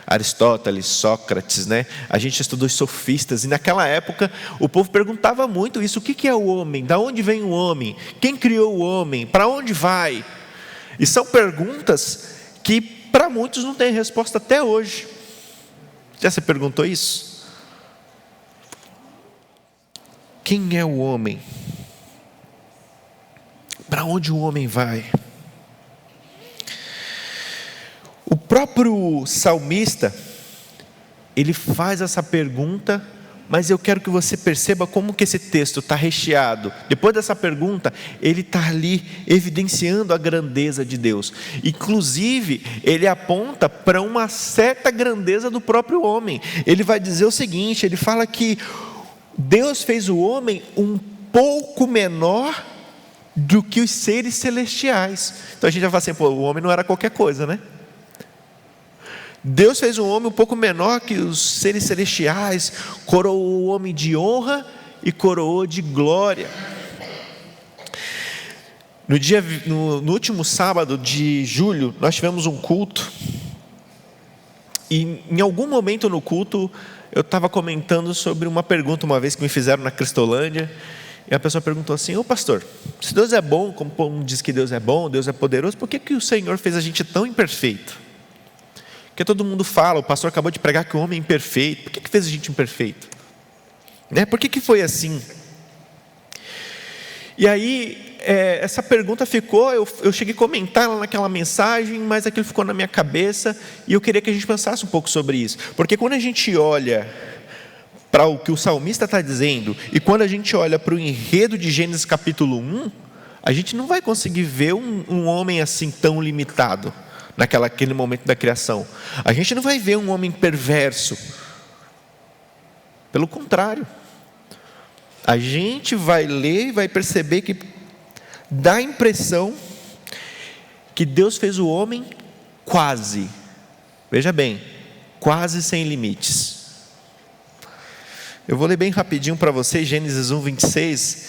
Aristóteles, Sócrates, A gente estudou os sofistas, e naquela época o povo perguntava muito isso: o que é o homem? Da onde vem o homem? Quem criou o homem? Para onde vai? E são perguntas que para muitos não tem resposta até hoje. Já se perguntou isso? Quem é o homem? Para onde o homem vai? O próprio salmista, ele faz essa pergunta, mas eu quero que você perceba como que esse texto está recheado. Depois dessa pergunta, ele está ali evidenciando a grandeza de Deus. Inclusive, ele aponta para uma certa grandeza do próprio homem. Ele vai dizer o seguinte: ele fala que Deus fez o homem um pouco menor do que os seres celestiais. Então a gente vai falar assim: o homem não era qualquer coisa, Deus fez um homem um pouco menor que os seres celestiais, coroou o homem de honra e coroou de glória. No último sábado de julho, nós tivemos um culto, e em algum momento no culto, eu estava comentando sobre uma pergunta uma vez que me fizeram na Cristolândia, e a pessoa perguntou assim: ô pastor, se Deus é bom, como diz que Deus é bom, Deus é poderoso, por que o Senhor fez a gente tão imperfeito? Porque todo mundo fala, o pastor acabou de pregar que o homem é imperfeito, por que fez a gente imperfeito? Por que foi assim? E aí, essa pergunta ficou, eu cheguei a comentar lá naquela mensagem, mas aquilo ficou na minha cabeça, e eu queria que a gente pensasse um pouco sobre isso, porque quando a gente olha para o que o salmista está dizendo, e quando a gente olha para o enredo de Gênesis capítulo 1, a gente não vai conseguir ver um homem assim tão limitado, naquele momento da criação. A gente não vai ver um homem perverso, pelo contrário, a gente vai ler e vai perceber que dá a impressão que Deus fez o homem quase, veja bem, quase sem limites. Eu vou ler bem rapidinho para vocês, Gênesis 1, 26.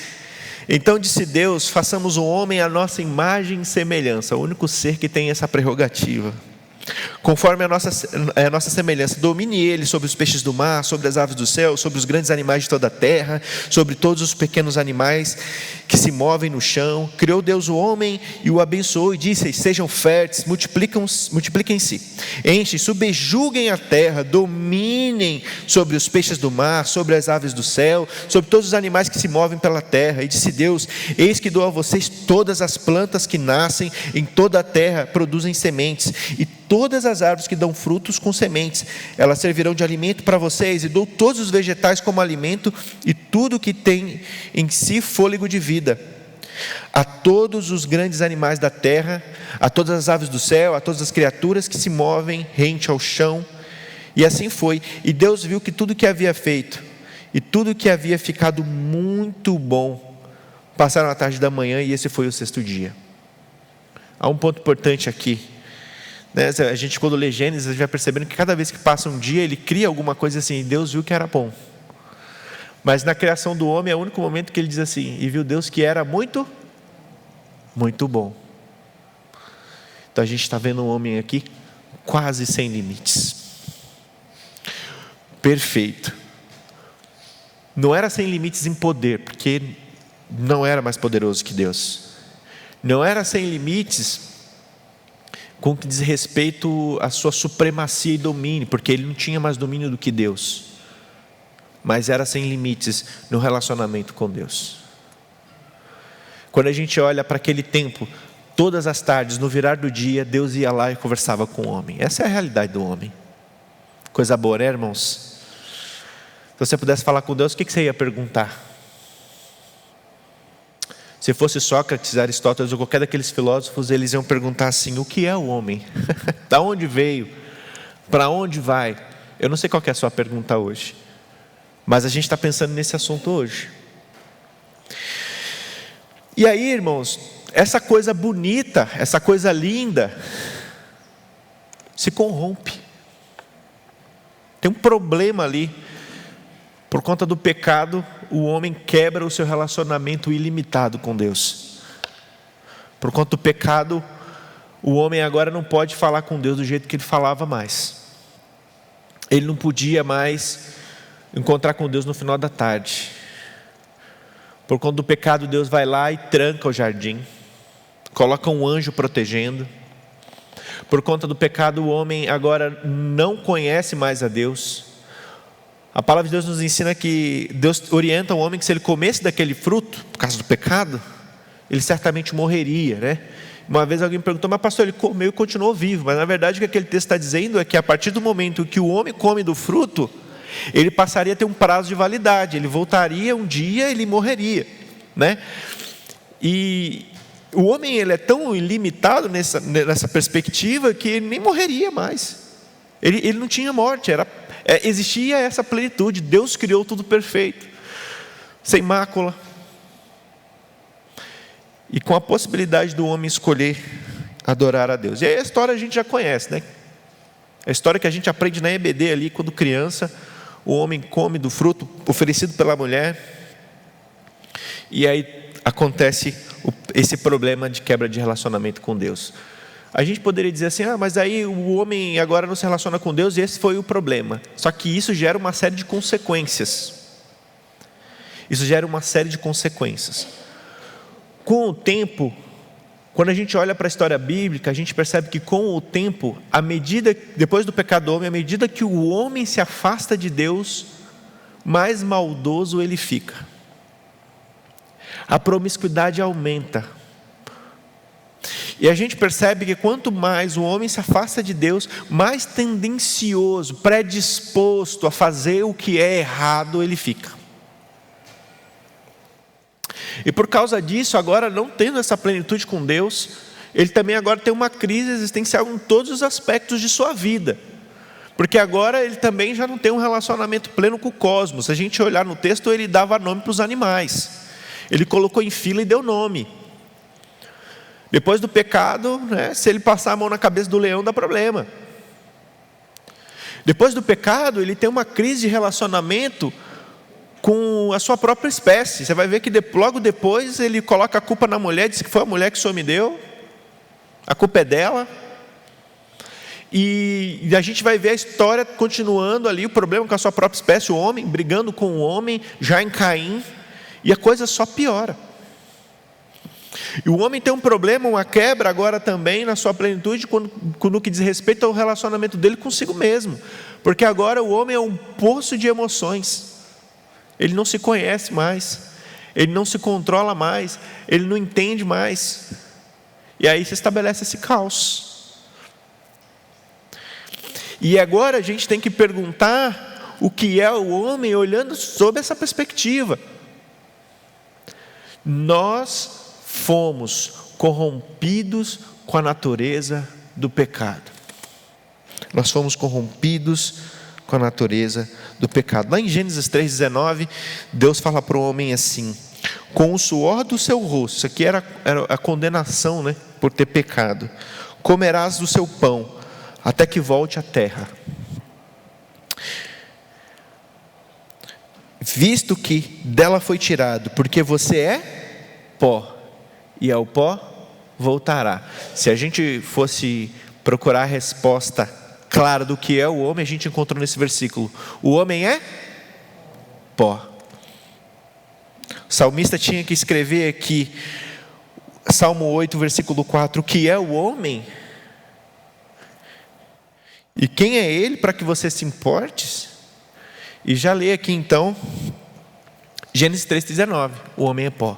Então disse Deus: façamos o homem à nossa imagem e semelhança, o único ser que tem essa prerrogativa. Conforme a nossa semelhança, domine ele sobre os peixes do mar, sobre as aves do céu, sobre os grandes animais de toda a terra, sobre todos os pequenos animais que se movem no chão. Criou Deus o homem e o abençoou e disse: sejam férteis, multipliquem-se, enchem, subjuguem a terra, dominem sobre os peixes do mar, sobre as aves do céu, sobre todos os animais que se movem pela terra. E disse Deus: eis que dou a vocês todas as plantas que nascem em toda a terra, produzem sementes, e todas as árvores que dão frutos com sementes, elas servirão de alimento para vocês, e dou todos os vegetais como alimento, e tudo que tem em si fôlego de vida. A todos os grandes animais da terra, a todas as aves do céu, a todas as criaturas que se movem rente ao chão. E assim foi. E Deus viu que tudo que havia feito, e tudo que havia ficado muito bom. Passaram a tarde da manhã, e esse foi o sexto dia. Há um ponto importante aqui. A gente, quando lê Gênesis, a gente vai percebendo que cada vez que passa um dia, ele cria alguma coisa assim, e Deus viu que era bom. Mas na criação do homem é o único momento que ele diz assim: e viu Deus que era muito, muito bom. Então a gente está vendo um homem aqui quase sem limites, perfeito. Não era sem limites em poder, porque não era mais poderoso que Deus. Não era sem limites com o que diz respeito à sua supremacia e domínio, porque ele não tinha mais domínio do que Deus, mas era sem limites no relacionamento com Deus. Quando a gente olha para aquele tempo, todas as tardes, no virar do dia, Deus ia lá e conversava com o homem. Essa é a realidade do homem. Coisa boa, né, irmãos? Se você pudesse falar com Deus, o que você ia perguntar? Se fosse Sócrates, Aristóteles ou qualquer daqueles filósofos, eles iam perguntar assim: o que é o homem? Da onde veio? Para onde vai? Eu não sei qual que é a sua pergunta hoje, mas a gente está pensando nesse assunto hoje. E aí, irmãos, essa coisa bonita, essa coisa linda, se corrompe. Tem um problema ali. Por conta do pecado, o homem quebra o seu relacionamento ilimitado com Deus. Por conta do pecado, o homem agora não pode falar com Deus do jeito que ele falava mais. Ele não podia mais encontrar com Deus no final da tarde. Por conta do pecado, Deus vai lá e tranca o jardim, coloca um anjo protegendo. Por conta do pecado, o homem agora não conhece mais a Deus. A palavra de Deus nos ensina que Deus orienta o homem que se ele comesse daquele fruto, por causa do pecado, ele certamente morreria, né? Uma vez alguém me perguntou: mas pastor, ele comeu e continuou vivo. Mas na verdade o que aquele texto está dizendo é que a partir do momento que o homem come do fruto, ele passaria a ter um prazo de validade, ele voltaria um dia, ele morreria, né? E o homem, ele é tão ilimitado nessa perspectiva que ele nem morreria mais. Ele não tinha morte, existia essa plenitude. Deus criou tudo perfeito, sem mácula, e com a possibilidade do homem escolher adorar a Deus. E aí a história a gente já conhece, né? A história que a gente aprende na EBD ali, quando criança, o homem come do fruto oferecido pela mulher, e aí acontece esse problema de quebra de relacionamento com Deus. A gente poderia dizer assim, mas aí o homem agora não se relaciona com Deus e esse foi o problema. Só que isso gera uma série de consequências. Isso gera uma série de consequências. Com o tempo, quando a gente olha para a história bíblica, a gente percebe que com o tempo, depois do pecado do homem, à medida que o homem se afasta de Deus, mais maldoso ele fica. A promiscuidade aumenta. E a gente percebe que quanto mais o homem se afasta de Deus, mais tendencioso, predisposto a fazer o que é errado ele fica. E por causa disso, agora não tendo essa plenitude com Deus, ele também agora tem uma crise existencial em todos os aspectos de sua vida. Porque agora ele também já não tem um relacionamento pleno com o cosmos. Se a gente olhar no texto, ele dava nome para os animais. Ele colocou em fila e deu nome. Depois do pecado, se ele passar a mão na cabeça do leão, dá problema. Depois do pecado, ele tem uma crise de relacionamento com a sua própria espécie. Você vai ver que logo depois ele coloca a culpa na mulher, diz que foi a mulher que o Senhor me deu, a culpa é dela. E a gente vai ver a história continuando ali, o problema com a sua própria espécie, o homem brigando com o homem, já em Caim, e a coisa só piora. E o homem tem um problema, uma quebra agora também na sua plenitude, no que diz respeito ao relacionamento dele consigo mesmo, porque agora o homem é um poço de emoções. Ele não se conhece mais, ele não se controla mais, ele não entende mais, e aí se estabelece esse caos. E agora a gente tem que perguntar o que é o homem olhando sob essa perspectiva. Nós fomos corrompidos com a natureza do pecado. Nós fomos corrompidos com a natureza do pecado. Lá em Gênesis 3,19, Deus fala para o homem assim: com o suor do seu rosto, isso aqui era a condenação, por ter pecado, comerás do seu pão, até que volte à terra. Visto que dela foi tirado, porque você é pó, e ao pó voltará. Se a gente fosse procurar a resposta clara do que é o homem, a gente encontrou nesse versículo: o homem é pó. O salmista tinha que escrever aqui, Salmo 8, versículo 4, o que é o homem? E quem é ele para que você se importe? E já lê aqui então, Gênesis 3,19, o homem é pó.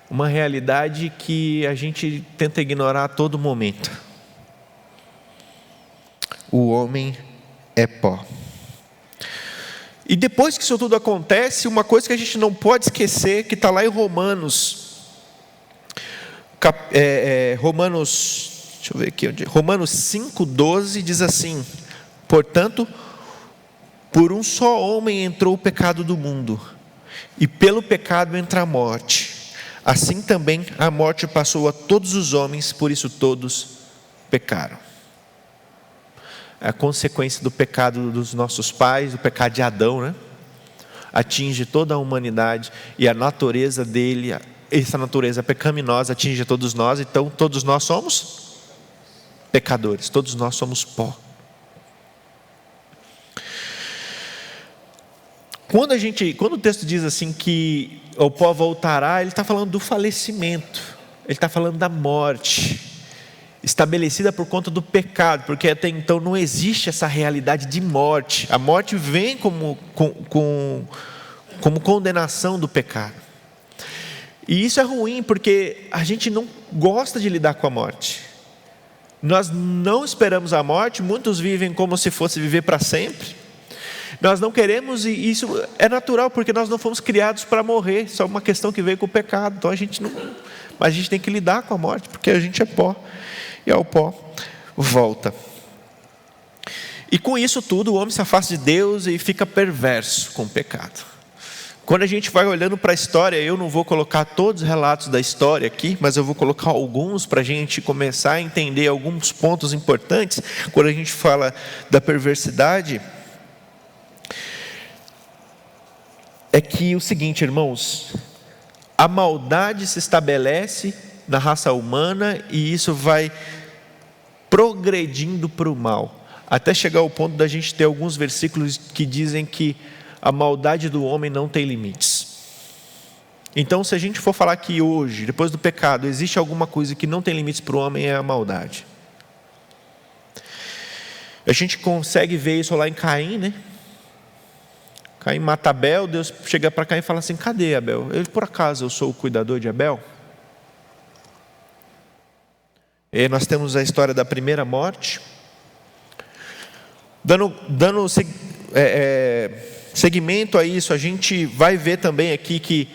Uma realidade que a gente tenta ignorar a todo momento. O homem é pó. E depois que isso tudo acontece, uma coisa que a gente não pode esquecer, que está lá em Romanos, deixa eu ver aqui, Romanos 5,12 diz assim: portanto, por um só homem entrou o pecado do mundo, e pelo pecado entra a morte. Assim também a morte passou a todos os homens, por isso todos pecaram. A consequência do pecado dos nossos pais, do pecado de Adão, atinge toda a humanidade, e a natureza dele, essa natureza pecaminosa atinge todos nós. Então todos nós somos pecadores, todos nós somos pó. Quando o texto diz assim que o pó voltará, ele está falando do falecimento, ele está falando da morte, estabelecida por conta do pecado, porque até então não existe essa realidade de morte. A morte vem como condenação do pecado. E isso é ruim, porque a gente não gosta de lidar com a morte. Nós não esperamos a morte, muitos vivem como se fosse viver para sempre. Nós não queremos, e isso é natural, porque nós não fomos criados para morrer, só uma questão que veio com o pecado. Então mas a gente tem que lidar com a morte, porque a gente é pó, e ao pó volta. E com isso tudo, o homem se afasta de Deus e fica perverso com o pecado. quando a gente vai olhando para a história, eu não vou colocar todos os relatos da história aqui, mas eu vou colocar alguns para a gente começar a entender alguns pontos importantes. Quando a gente fala da perversidade, é que o seguinte, irmãos, a maldade se estabelece na raça humana e isso vai progredindo para o mal, até chegar ao ponto da gente ter alguns versículos que dizem que a maldade do homem não tem limites. Então, se a gente for falar que hoje, depois do pecado, existe alguma coisa que não tem limites para o homem, é a maldade. A gente consegue ver isso lá em Caim, né? Caim mata Abel, Deus chega para Caim e fala assim: cadê Abel? Ele, por acaso, eu sou o cuidador de Abel? E nós temos a história da primeira morte. Dando segmento a isso, a gente vai ver também aqui que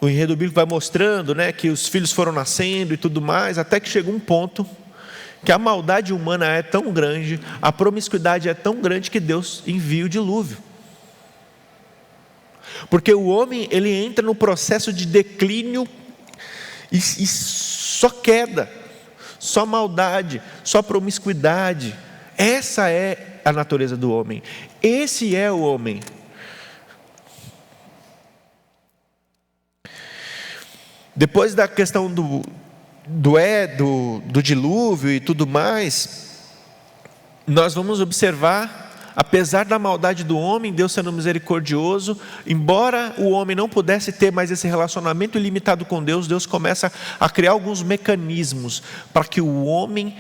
o enredo bíblico vai mostrando, né, que os filhos foram nascendo e tudo mais, até que chega um ponto que a maldade humana é tão grande, a promiscuidade é tão grande que Deus envia o dilúvio. Porque o homem, ele entra no processo de declínio e só queda, só maldade, só promiscuidade. Essa é a natureza do homem. Esse é o homem. Depois da questão do dilúvio e tudo mais, nós vamos observar, apesar da maldade do homem, Deus sendo misericordioso, embora o homem não pudesse ter mais esse relacionamento ilimitado com Deus, Deus começa a criar alguns mecanismos para que o homem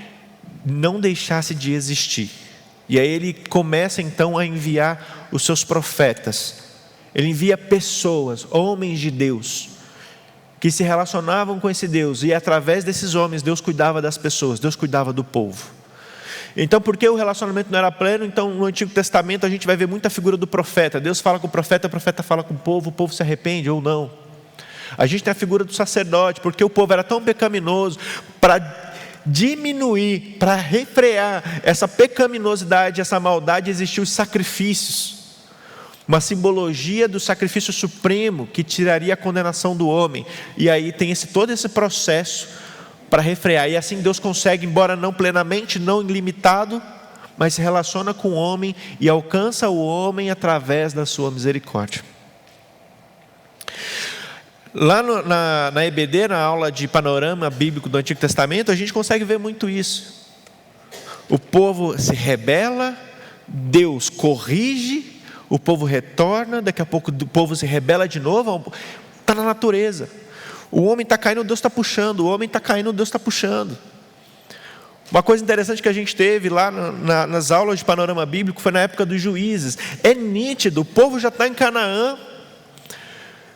não deixasse de existir. E aí ele começa então a enviar os seus profetas. Ele envia pessoas, homens de Deus, que se relacionavam com esse Deus, e através desses homens Deus cuidava das pessoas, Deus cuidava do povo. Então, porque o relacionamento não era pleno, então no Antigo Testamento a gente vai ver muita figura do profeta. Deus fala com o profeta fala com o povo se arrepende ou não. A gente tem a figura do sacerdote, porque o povo era tão pecaminoso, para diminuir, para refrear essa pecaminosidade, essa maldade, existiam os sacrifícios, uma simbologia do sacrifício supremo que tiraria a condenação do homem. E aí tem todo esse processo para refrear, e assim Deus consegue, embora não plenamente, não ilimitado, mas se relaciona com o homem e alcança o homem através da sua misericórdia. Lá na EBD, na aula de panorama bíblico do Antigo Testamento, a gente consegue ver muito isso. O povo se rebela, Deus corrige, o povo retorna, daqui a pouco o povo se rebela de novo. Está na natureza. O homem está caindo, Deus está puxando. O homem está caindo, Deus está puxando. Uma coisa interessante que a gente teve lá nas aulas de panorama bíblico foi na época dos juízes. É nítido, o povo já está em Canaã,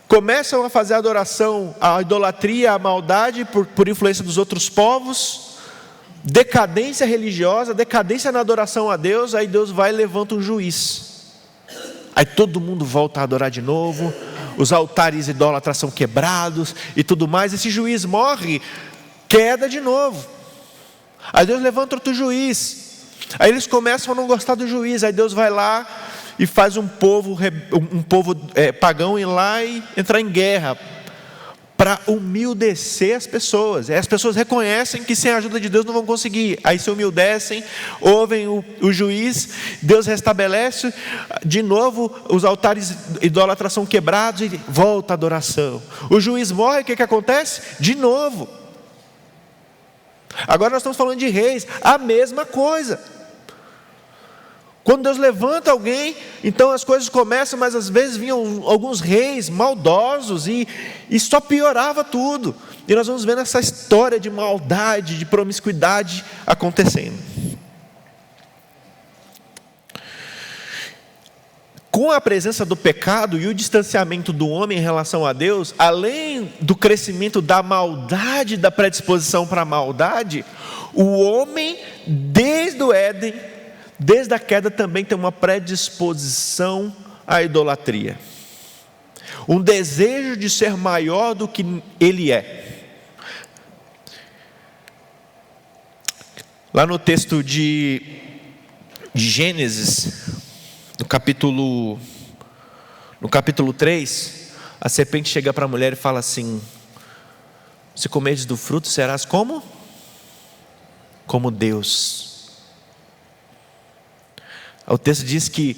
começam a fazer a adoração, a idolatria, a maldade por influência dos outros povos, decadência religiosa, decadência na adoração a Deus. Aí Deus vai e levanta um juiz, aí todo mundo volta a adorar de novo, os altares idólatras são quebrados e tudo mais. Esse juiz morre, queda de novo, aí Deus levanta outro juiz, aí eles começam a não gostar do juiz, aí Deus vai lá e faz um povo pagão ir lá e entrar em guerra, para humildecer as pessoas. As pessoas reconhecem que sem a ajuda de Deus não vão conseguir, aí se humildecem, ouvem o juiz, Deus restabelece de novo, os altares idólatras são quebrados e volta a adoração. O juiz morre, o que acontece? De novo. Agora nós estamos falando de reis, a mesma coisa. Quando Deus levanta alguém, então as coisas começam, mas às vezes vinham alguns reis maldosos e só piorava tudo. E nós vamos vendo essa história de maldade, de promiscuidade acontecendo. Com a presença do pecado e o distanciamento do homem em relação a Deus, além do crescimento da maldade, da predisposição para a maldade, o homem, desde o Éden, desde a queda, também tem uma predisposição à idolatria, um desejo de ser maior do que ele é. Lá no texto de Gênesis, no capítulo No capítulo 3, a serpente chega para a mulher e fala assim: se comeres do fruto, serás como? Como Deus. O texto diz que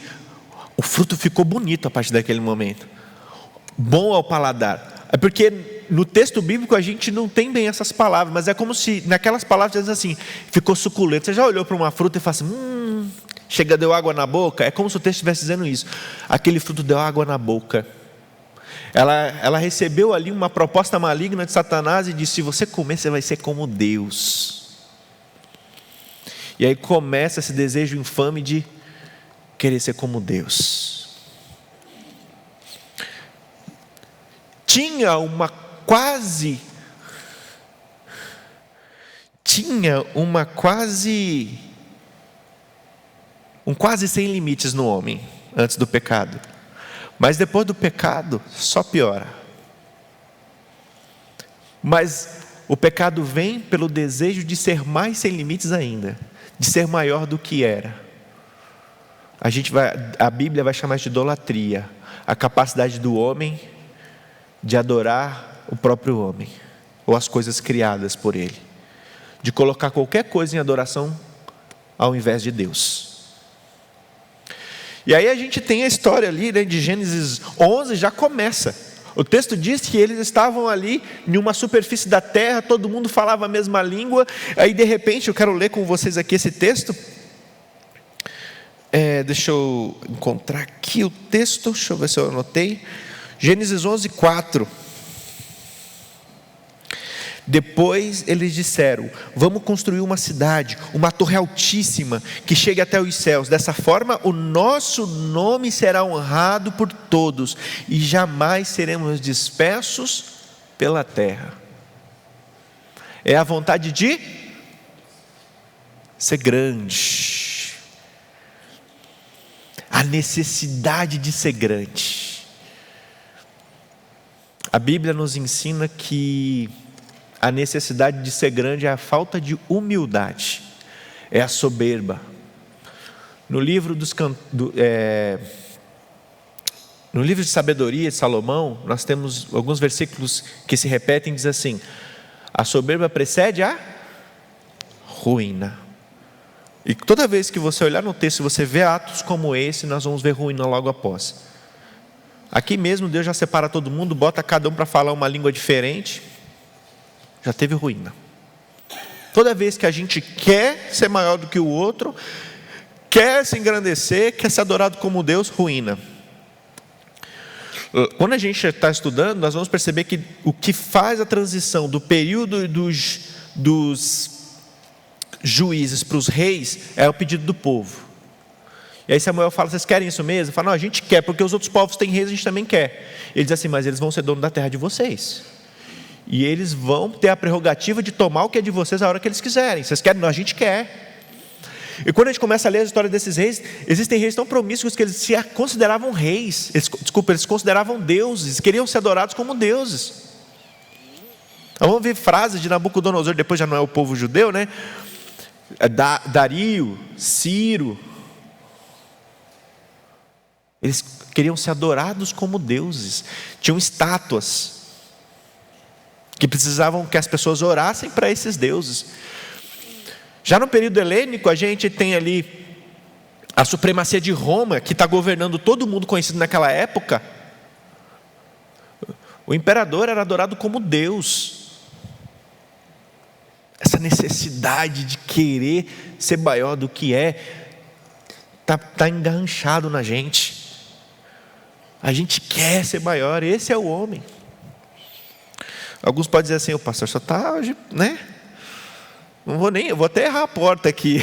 o fruto ficou bonito a partir daquele momento, bom ao paladar. É porque no texto bíblico a gente não tem bem essas palavras, mas é como se naquelas palavras diz assim: ficou suculento. Você já olhou para uma fruta e fala assim: chega, deu água na boca? É como se o texto estivesse dizendo isso. Aquele fruto deu água na boca. Ela recebeu ali uma proposta maligna de Satanás e disse: se você comer, você vai ser como Deus. E aí começa esse desejo infame de querer ser como Deus. Tinha um quase sem limites no homem antes do pecado. Mas depois do pecado só piora. Mas o pecado vem pelo desejo de ser mais sem limites ainda, de ser maior do que era. A Bíblia vai chamar de idolatria, a capacidade do homem de adorar o próprio homem, ou as coisas criadas por ele, de colocar qualquer coisa em adoração ao invés de Deus. E aí a gente tem a história ali, né, de Gênesis 11, já começa. O texto diz que eles estavam ali em uma superfície da terra, todo mundo falava a mesma língua. Aí de repente, eu quero ler com vocês aqui esse texto. Deixa eu encontrar aqui o texto, deixa eu ver se eu anotei. Gênesis 11, 4. Depois eles disseram: vamos construir uma cidade, uma torre altíssima, que chegue até os céus. Dessa forma o nosso nome será honrado por todos, e jamais seremos dispersos pela terra. É a vontade de ser grande, a necessidade de ser grande. A Bíblia nos ensina que a necessidade de ser grande é a falta de humildade, é a soberba. No livro no livro de sabedoria de Salomão, nós temos alguns versículos que se repetem, diz assim: a soberba precede a ruína. E toda vez que você olhar no texto e você vê atos como esse, nós vamos ver ruína logo após. Aqui mesmo Deus já separa todo mundo, bota cada um para falar uma língua diferente. Já teve ruína. Toda vez que a gente quer ser maior do que o outro, quer se engrandecer, quer ser adorado como Deus, ruína. Quando a gente está estudando, nós vamos perceber que o que faz a transição do período dos juízes para os reis é o pedido do povo. E aí Samuel fala: vocês querem isso mesmo? Fala: não, a gente quer, porque os outros povos têm reis, a gente também quer. Ele diz assim: mas eles vão ser dono da terra de vocês, e eles vão ter a prerrogativa de tomar o que é de vocês a hora que eles quiserem. Vocês querem? Não, a gente quer. E quando a gente começa a ler a história desses reis, existem reis tão promíscuos que eles se consideravam reis, eles consideravam deuses, queriam ser adorados como deuses. Então, vamos ver frases de Nabucodonosor, depois já não é o povo judeu, né? Dario, Ciro, eles queriam ser adorados como deuses, tinham estátuas que precisavam que as pessoas orassem para esses deuses. Já no período helênico, a gente tem ali a supremacia de Roma, que está governando todo mundo conhecido naquela época. O imperador era adorado como Deus. Essa necessidade de querer ser maior do que está enganchado na gente. A gente quer ser maior, esse é o homem. Alguns podem dizer assim: o pastor só está hoje, né? Eu vou até errar a porta aqui.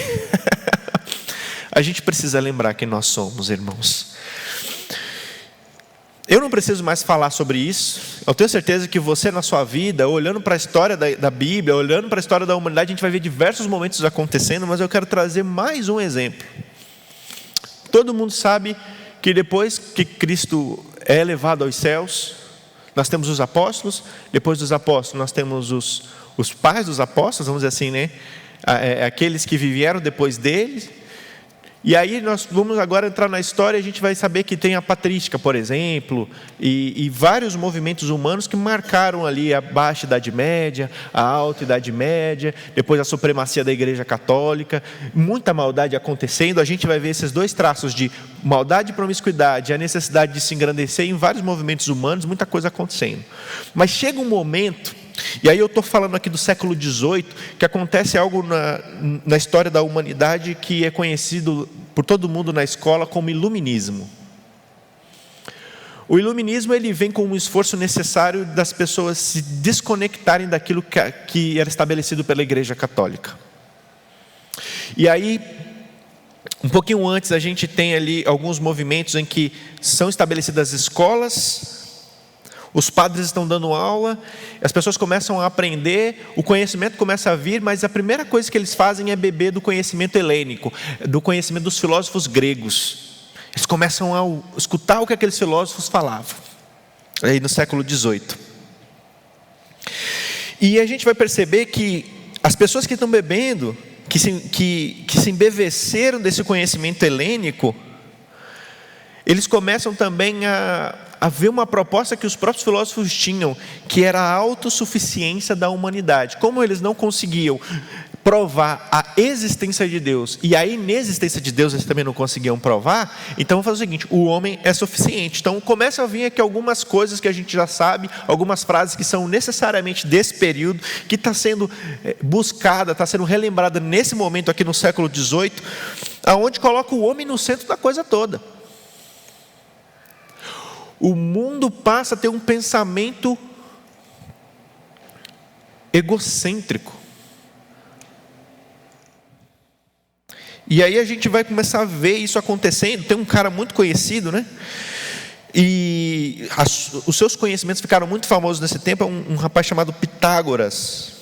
A gente precisa lembrar quem nós somos, irmãos. Eu não preciso mais falar sobre isso. Eu tenho certeza que você, na sua vida, olhando para a história da Bíblia, olhando para a história da humanidade, a gente vai ver diversos momentos acontecendo, mas eu quero trazer mais um exemplo. Todo mundo sabe que depois que Cristo é elevado aos céus, nós temos os apóstolos. Depois dos apóstolos nós temos os pais dos apóstolos, vamos dizer assim, né? Aqueles que vieram depois deles. E aí nós vamos agora entrar na história, a gente vai saber que tem a patrística, por exemplo, e vários movimentos humanos que marcaram ali a Baixa Idade Média, a Alta Idade Média, depois a supremacia da Igreja Católica, muita maldade acontecendo. A gente vai ver esses dois traços de maldade e promiscuidade, a necessidade de se engrandecer em vários movimentos humanos, muita coisa acontecendo. Mas chega um momento, e aí eu estou falando aqui do século XVIII, que acontece algo na história da humanidade que é conhecido por todo mundo na escola como iluminismo. O iluminismo ele vem com um esforço necessário das pessoas se desconectarem daquilo que era estabelecido pela Igreja Católica. E aí, um pouquinho antes, a gente tem ali alguns movimentos em que são estabelecidas escolas, os padres estão dando aula, as pessoas começam a aprender, o conhecimento começa a vir, mas a primeira coisa que eles fazem é beber do conhecimento helênico, do conhecimento dos filósofos gregos. Eles começam a escutar o que aqueles filósofos falavam, aí no século XVIII. E a gente vai perceber que as pessoas que estão bebendo, que se embeveceram desse conhecimento helênico, eles começam também a ver uma proposta que os próprios filósofos tinham, que era a autossuficiência da humanidade. Como eles não conseguiam provar a existência de Deus, e a inexistência de Deus eles também não conseguiam provar, então vamos fazer o seguinte: o homem é suficiente. Então começa a vir aqui algumas coisas que a gente já sabe, algumas frases que são necessariamente desse período, que está sendo buscada, está sendo relembrada nesse momento aqui no século XVIII, aonde coloca o homem no centro da coisa toda. O mundo passa a ter um pensamento egocêntrico. E aí a gente vai começar a ver isso acontecendo. Tem um cara muito conhecido, né? E os seus conhecimentos ficaram muito famosos nesse tempo. É um rapaz chamado Pitágoras,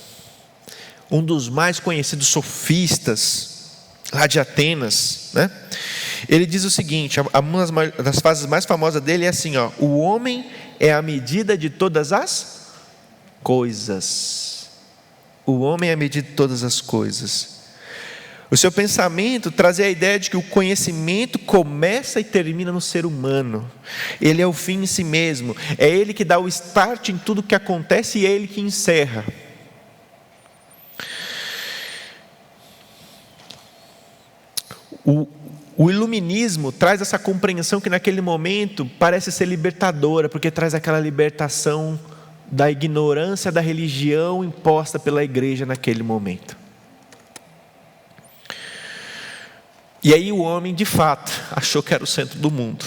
um dos mais conhecidos sofistas lá de Atenas, né? Ele diz o seguinte, uma das frases mais famosas dele é assim, ó: o homem é a medida de todas as coisas. O homem é a medida de todas as coisas. O seu pensamento trazia a ideia de que o conhecimento começa e termina no ser humano. Ele é o fim em si mesmo. É ele que dá o start em tudo que acontece e é ele que encerra. O iluminismo traz essa compreensão que naquele momento parece ser libertadora, porque traz aquela libertação da ignorância da religião imposta pela igreja naquele momento. E aí o homem de fato achou que era o centro do mundo.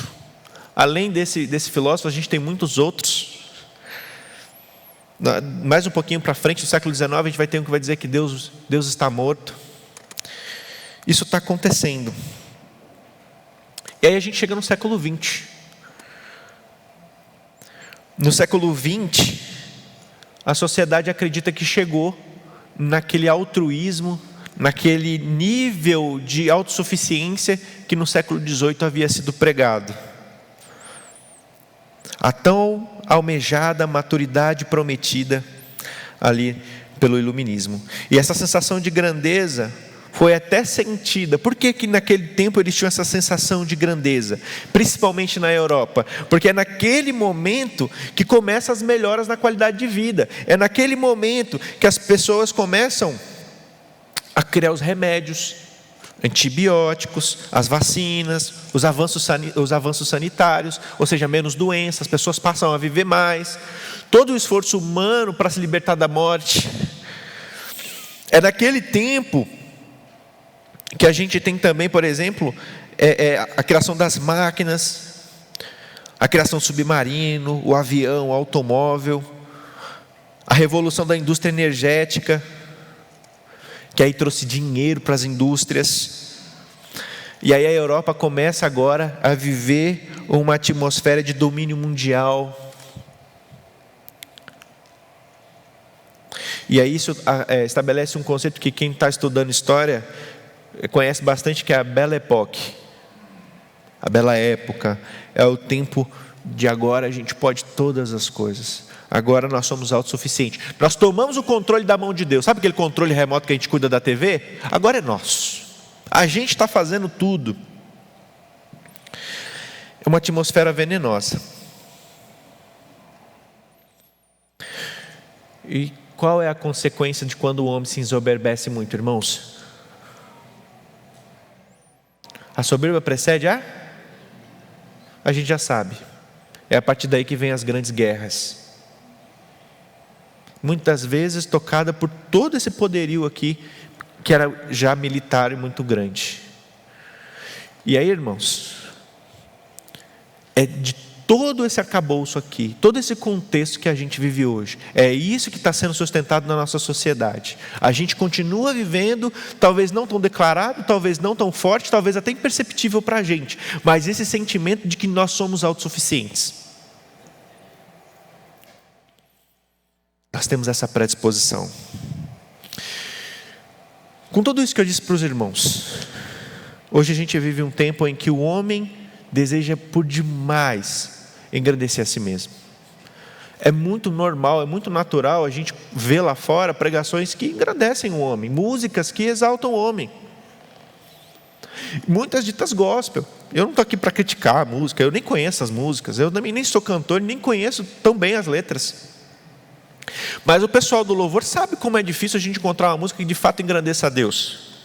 Além desse filósofo, a gente tem muitos outros. Mais um pouquinho para frente, no século XIX, a gente vai ter um que vai dizer que Deus está morto. Isso está acontecendo. E aí a gente chega no século XX. No século XX, a sociedade acredita que chegou naquele altruísmo, naquele nível de autossuficiência que no século XVIII havia sido pregado. A tão almejada maturidade prometida ali pelo iluminismo. E essa sensação de grandeza foi até sentida. Por que naquele tempo eles tinham essa sensação de grandeza? Principalmente na Europa. Porque é naquele momento que começam as melhoras na qualidade de vida. É naquele momento que as pessoas começam a criar os remédios, antibióticos, as vacinas, os avanços sanitários, ou seja, menos doenças, as pessoas passam a viver mais. Todo o esforço humano para se libertar da morte. É naquele tempo que a gente tem também, por exemplo, a criação das máquinas, a criação do submarino, o avião, o automóvel, a revolução da indústria energética, que aí trouxe dinheiro para as indústrias. E aí a Europa começa agora a viver uma atmosfera de domínio mundial. E aí isso estabelece um conceito que quem está estudando história conhece bastante, que é a Belle Époque. A bela época é o tempo de agora a gente pode todas as coisas. Agora nós somos autossuficientes. Nós tomamos o controle da mão de Deus. Sabe aquele controle remoto que a gente cuida da TV? Agora é nosso. A gente está fazendo tudo. É uma atmosfera venenosa. E qual é a consequência de quando o homem se ensoberbece muito, irmãos? A soberba precede a gente já sabe. É a partir daí que vem as grandes guerras. Muitas vezes tocada por todo esse poderio aqui, que era já militar e muito grande. E aí, irmãos, é de todo esse arcabouço aqui, todo esse contexto que a gente vive hoje, é isso que está sendo sustentado na nossa sociedade. A gente continua vivendo, talvez não tão declarado, talvez não tão forte, talvez até imperceptível para a gente, mas esse sentimento de que nós somos autossuficientes. Nós temos essa predisposição. Com tudo isso que eu disse para os irmãos, hoje a gente vive um tempo em que o homem deseja por demais engrandecer a si mesmo. É muito normal, é muito natural a gente ver lá fora pregações que engrandecem o homem, músicas que exaltam o homem. Muitas ditas gospel. Eu não estou aqui para criticar a música, eu nem conheço as músicas, eu também nem sou cantor, nem conheço tão bem as letras. Mas o pessoal do louvor sabe como é difícil a gente encontrar uma música que de fato engrandeça a Deus.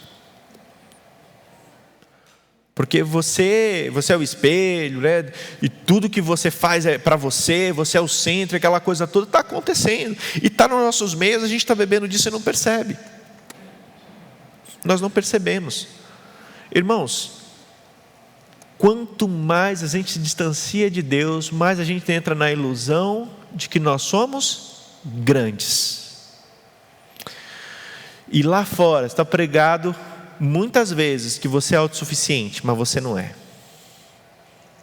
Porque você é o espelho, né? E tudo que você faz é para você, você é o centro, aquela coisa toda está acontecendo. E está nos nossos meios, a gente está bebendo disso e não percebe. Nós não percebemos. Irmãos, quanto mais a gente se distancia de Deus, mais a gente entra na ilusão de que nós somos grandes. E lá fora está pregado muitas vezes que você é autossuficiente, mas você não é.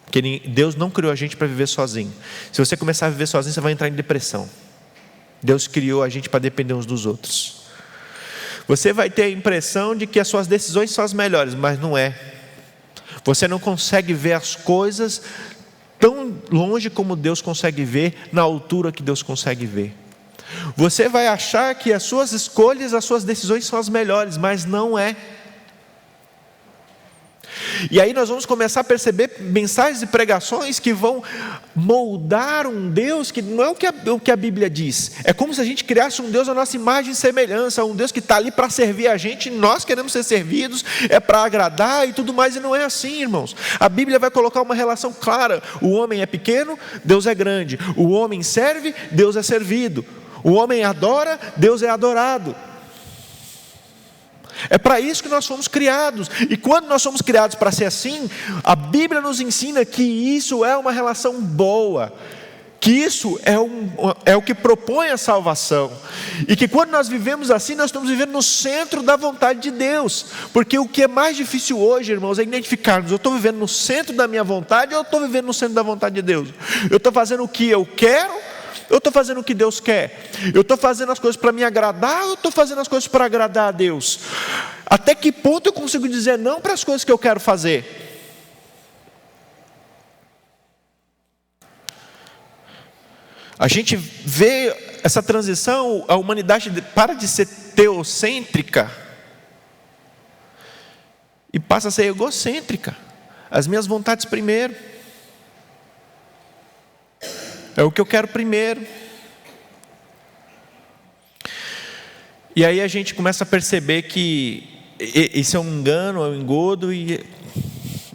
Porque Deus não criou a gente para viver sozinho. Se você começar a viver sozinho, você vai entrar em depressão. Deus criou a gente para depender uns dos outros. Você vai ter a impressão de que as suas decisões são as melhores, mas não é. Você não consegue ver as coisas tão longe como Deus consegue ver, na altura que Deus consegue ver. Você vai achar que as suas escolhas, as suas decisões são as melhores, mas não é. E aí nós vamos começar a perceber mensagens e pregações que vão moldar um Deus que não é o que a Bíblia diz. É como se a gente criasse um Deus à nossa imagem e semelhança, um Deus que está ali para servir a gente, e nós queremos ser servidos, é para agradar e tudo mais, e não é assim, irmãos. A Bíblia vai colocar uma relação clara: o homem é pequeno, Deus é grande; o homem serve, Deus é servido; o homem adora, Deus é adorado. É para isso que nós fomos criados. E quando nós somos criados para ser assim, a Bíblia nos ensina que isso é uma relação boa, que isso é o que propõe a salvação, e que quando nós vivemos assim, nós estamos vivendo no centro da vontade de Deus. Porque o que é mais difícil hoje, irmãos, é identificarmos: eu estou vivendo no centro da minha vontade, ou eu estou vivendo no centro da vontade de Deus? Eu estou fazendo o que eu quero, eu estou fazendo o que Deus quer? Eu estou fazendo as coisas para me agradar, ou eu estou fazendo as coisas para agradar a Deus? Até que ponto eu consigo dizer não para as coisas que eu quero fazer? A gente vê essa transição, a humanidade para de ser teocêntrica e passa a ser egocêntrica. As minhas vontades primeiro. É o que eu quero primeiro. E aí a gente começa a perceber que isso é um engano, é um engodo, e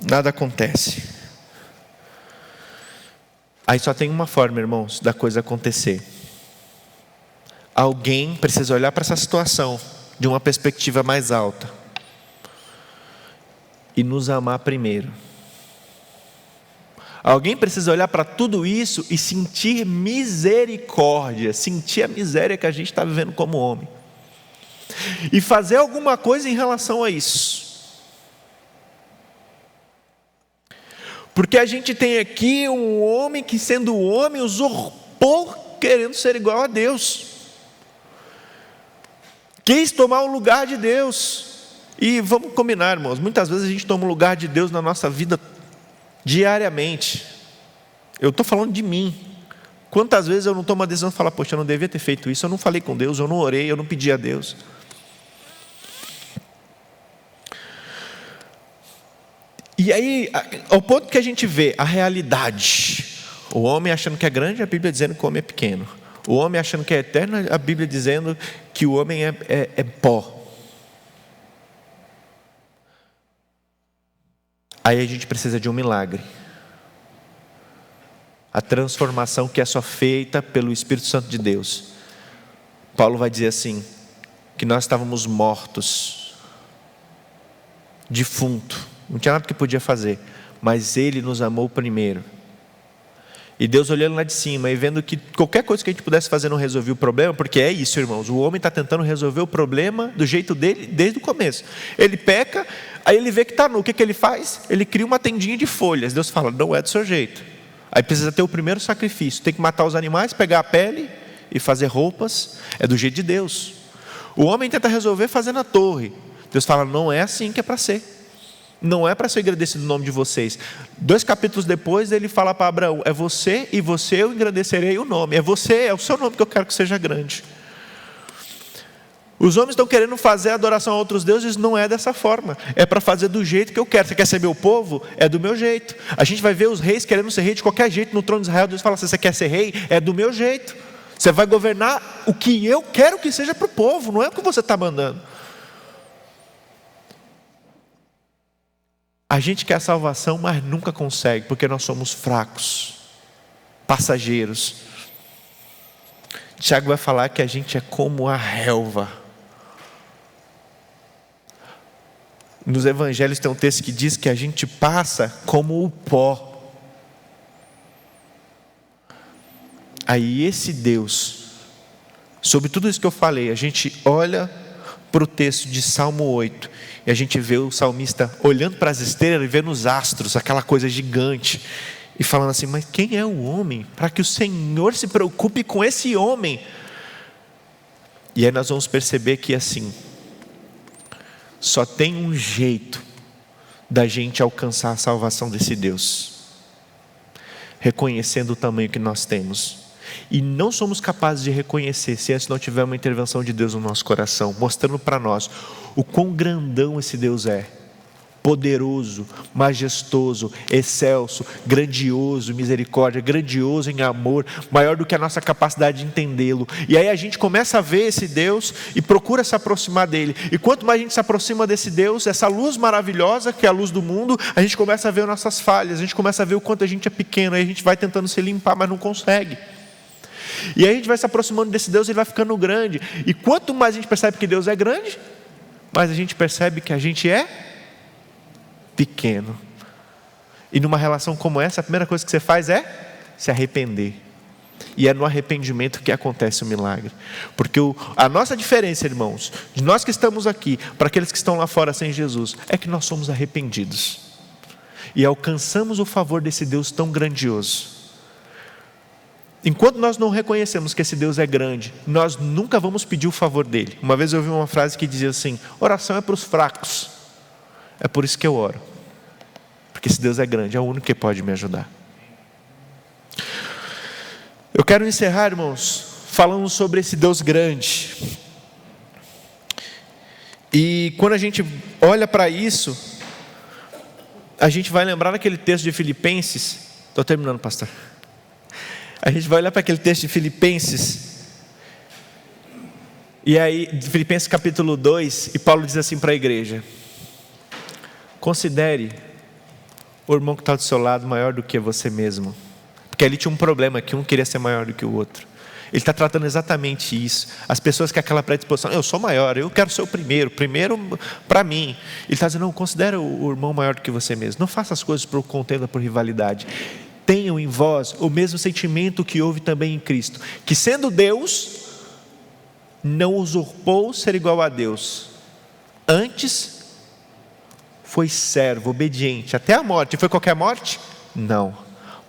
nada acontece. Aí só tem uma forma, irmãos, da coisa acontecer. Alguém precisa olhar para essa situação de uma perspectiva mais alta e nos amar primeiro. Alguém precisa olhar para tudo isso e sentir misericórdia, sentir a miséria que a gente está vivendo como homem, e fazer alguma coisa em relação a isso. Porque a gente tem aqui um homem que, sendo homem, usurpou querendo ser igual a Deus, quis tomar o lugar de Deus. E vamos combinar, irmãos, muitas vezes a gente toma o lugar de Deus na nossa vida diariamente. Eu estou falando de mim. Quantas vezes eu não tomo uma decisão e falo: poxa, eu não devia ter feito isso, eu não falei com Deus, eu não orei, eu não pedi a Deus. E aí, ao ponto que a gente vê a realidade, o homem achando que é grande, a Bíblia dizendo que o homem é pequeno. O homem achando que é eterno, a Bíblia dizendo que o homem é pó. Aí a gente precisa de um milagre. A transformação que é só feita pelo Espírito Santo de Deus. Paulo vai dizer assim, que nós estávamos mortos, defunto, não tinha nada que podia fazer, mas Ele nos amou primeiro. E Deus olhando lá de cima e vendo que qualquer coisa que a gente pudesse fazer não resolvia o problema, porque é isso, irmãos, o homem está tentando resolver o problema do jeito dele desde o começo. Ele peca, aí ele vê que está nu, o que ele faz? Ele cria uma tendinha de folhas. Deus fala, não é do seu jeito. Aí precisa ter o primeiro sacrifício, tem que matar os animais, pegar a pele e fazer roupas, é do jeito de Deus. O homem tenta resolver fazendo a torre. Deus fala, não é assim que é para ser. Não é para ser engrandecido no nome de vocês. 2 capítulos depois ele fala para Abraão, é você e você eu engrandecerei o nome. É você, é o seu nome que eu quero que seja grande. Os homens estão querendo fazer adoração a outros deuses, não é dessa forma. É para fazer do jeito que eu quero. Você quer ser meu povo? É do meu jeito. A gente vai ver os reis querendo ser rei de qualquer jeito no trono de Israel. Deus fala assim, você quer ser rei? É do meu jeito. Você vai governar o que eu quero que seja para o povo, não é o que você está mandando. A gente quer a salvação, mas nunca consegue, porque nós somos fracos, passageiros. Tiago vai falar que a gente é como a relva. Nos evangelhos tem um texto que diz que a gente passa como o pó. Aí esse Deus, sobre tudo isso que eu falei, a gente olha para o texto de Salmo 8, e a gente vê o salmista olhando para as estrelas e vendo os astros, aquela coisa gigante, e falando assim, mas quem é o homem para que o Senhor se preocupe com esse homem? E aí nós vamos perceber que assim, só tem um jeito da gente alcançar a salvação desse Deus, reconhecendo o tamanho que nós temos. E não somos capazes de reconhecer se antes não tiver uma intervenção de Deus no nosso coração, mostrando para nós o quão grandão esse Deus é, poderoso, majestoso, excelso, grandioso, misericórdia, grandioso em amor, maior do que a nossa capacidade de entendê-lo. E aí a gente começa a ver esse Deus e procura se aproximar dele. E quanto mais a gente se aproxima desse Deus, essa luz maravilhosa que é a luz do mundo, a gente começa a ver nossas falhas, a gente começa a ver o quanto a gente é pequeno, aí a gente vai tentando se limpar, mas não consegue. E aí a gente vai se aproximando desse Deus, ele vai ficando grande. E quanto mais a gente percebe que Deus é grande, mais a gente percebe que a gente é pequeno. E numa relação como essa, a primeira coisa que você faz é se arrepender. E é no arrependimento que acontece o milagre. Porque a nossa diferença, irmãos, de nós que estamos aqui, para aqueles que estão lá fora sem Jesus, é que nós somos arrependidos. E alcançamos o favor desse Deus tão grandioso. Enquanto nós não reconhecemos que esse Deus é grande, nós nunca vamos pedir o favor dele. Uma vez eu ouvi uma frase que dizia assim, oração é para os fracos. É por isso que eu oro. Porque esse Deus é grande, é o único que pode me ajudar. Eu quero encerrar, irmãos, falando sobre esse Deus grande. E quando a gente olha para isso, a gente vai lembrar daquele texto de Filipenses. Estou terminando, pastor. A gente vai olhar para aquele texto de Filipenses. E aí, Filipenses capítulo 2, e Paulo diz assim para a igreja: considere o irmão que está do seu lado maior do que você mesmo. Porque ali tinha um problema, que um queria ser maior do que o outro. Ele está tratando exatamente isso. As pessoas que aquela predisposição, eu sou maior, eu quero ser o primeiro para mim. Ele está dizendo, não, considere o irmão maior do que você mesmo. Não faça as coisas por contenda, por rivalidade. Tenham em vós o mesmo sentimento que houve também em Cristo, que sendo Deus, não usurpou ser igual a Deus. Antes, foi servo, obediente, até a morte. Foi qualquer morte? Não.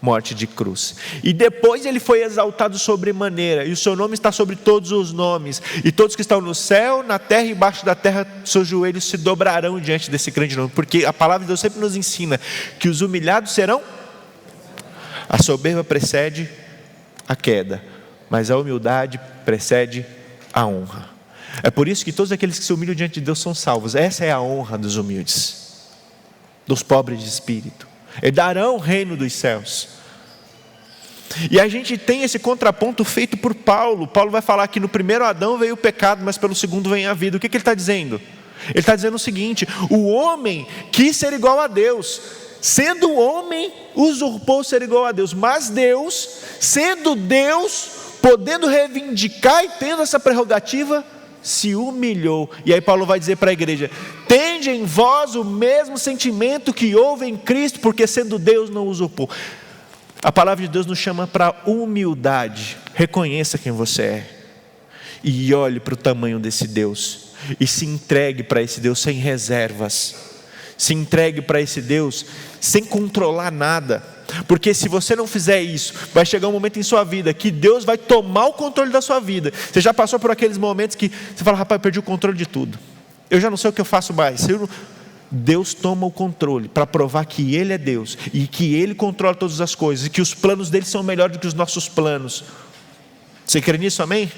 Morte de cruz. E depois ele foi exaltado sobremaneira, e o seu nome está sobre todos os nomes, e todos que estão no céu, na terra e embaixo da terra, seus joelhos se dobrarão diante desse grande nome, porque a palavra de Deus sempre nos ensina que os humilhados serão. A soberba precede a queda, mas a humildade precede a honra. É por isso que todos aqueles que se humilham diante de Deus são salvos. Essa é a honra dos humildes. dos pobres de espírito, herdarão o reino dos céus. E a gente tem esse contraponto feito por Paulo. Paulo vai falar que no primeiro Adão veio o pecado, mas pelo segundo vem a vida. O que ele está dizendo? Ele está dizendo o seguinte: o homem quis ser igual a Deus, sendo homem, usurpou ser igual a Deus. Mas Deus, sendo Deus, podendo reivindicar e tendo essa prerrogativa, se humilhou. E aí Paulo vai dizer para a igreja: tende em vós o mesmo sentimento que houve em Cristo, porque sendo Deus não usurpou. A palavra de Deus nos chama para humildade. Reconheça quem você é e olhe para o tamanho desse Deus e se entregue para esse Deus sem reservas. Se entregue para esse Deus sem controlar nada, porque se você não fizer isso, vai chegar um momento em sua vida que Deus vai tomar o controle da sua vida. Você já passou por aqueles momentos que você fala: rapaz, eu perdi o controle de tudo, eu já não sei o que eu faço mais. Deus toma o controle para provar que Ele é Deus e que Ele controla todas as coisas e que os planos dele são melhores do que os nossos planos. Você crê nisso, amém?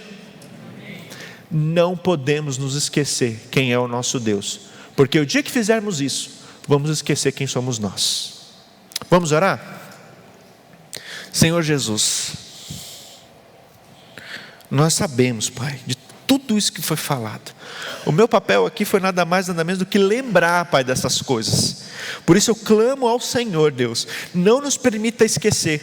Não podemos nos esquecer quem é o nosso Deus, porque o dia que fizermos isso, vamos esquecer quem somos nós. Vamos orar? Senhor Jesus, nós sabemos, Pai, de tudo isso que foi falado. O meu papel aqui foi nada mais, nada menos do que lembrar, Pai, dessas coisas. Por isso eu clamo ao Senhor, Deus, não nos permita esquecer,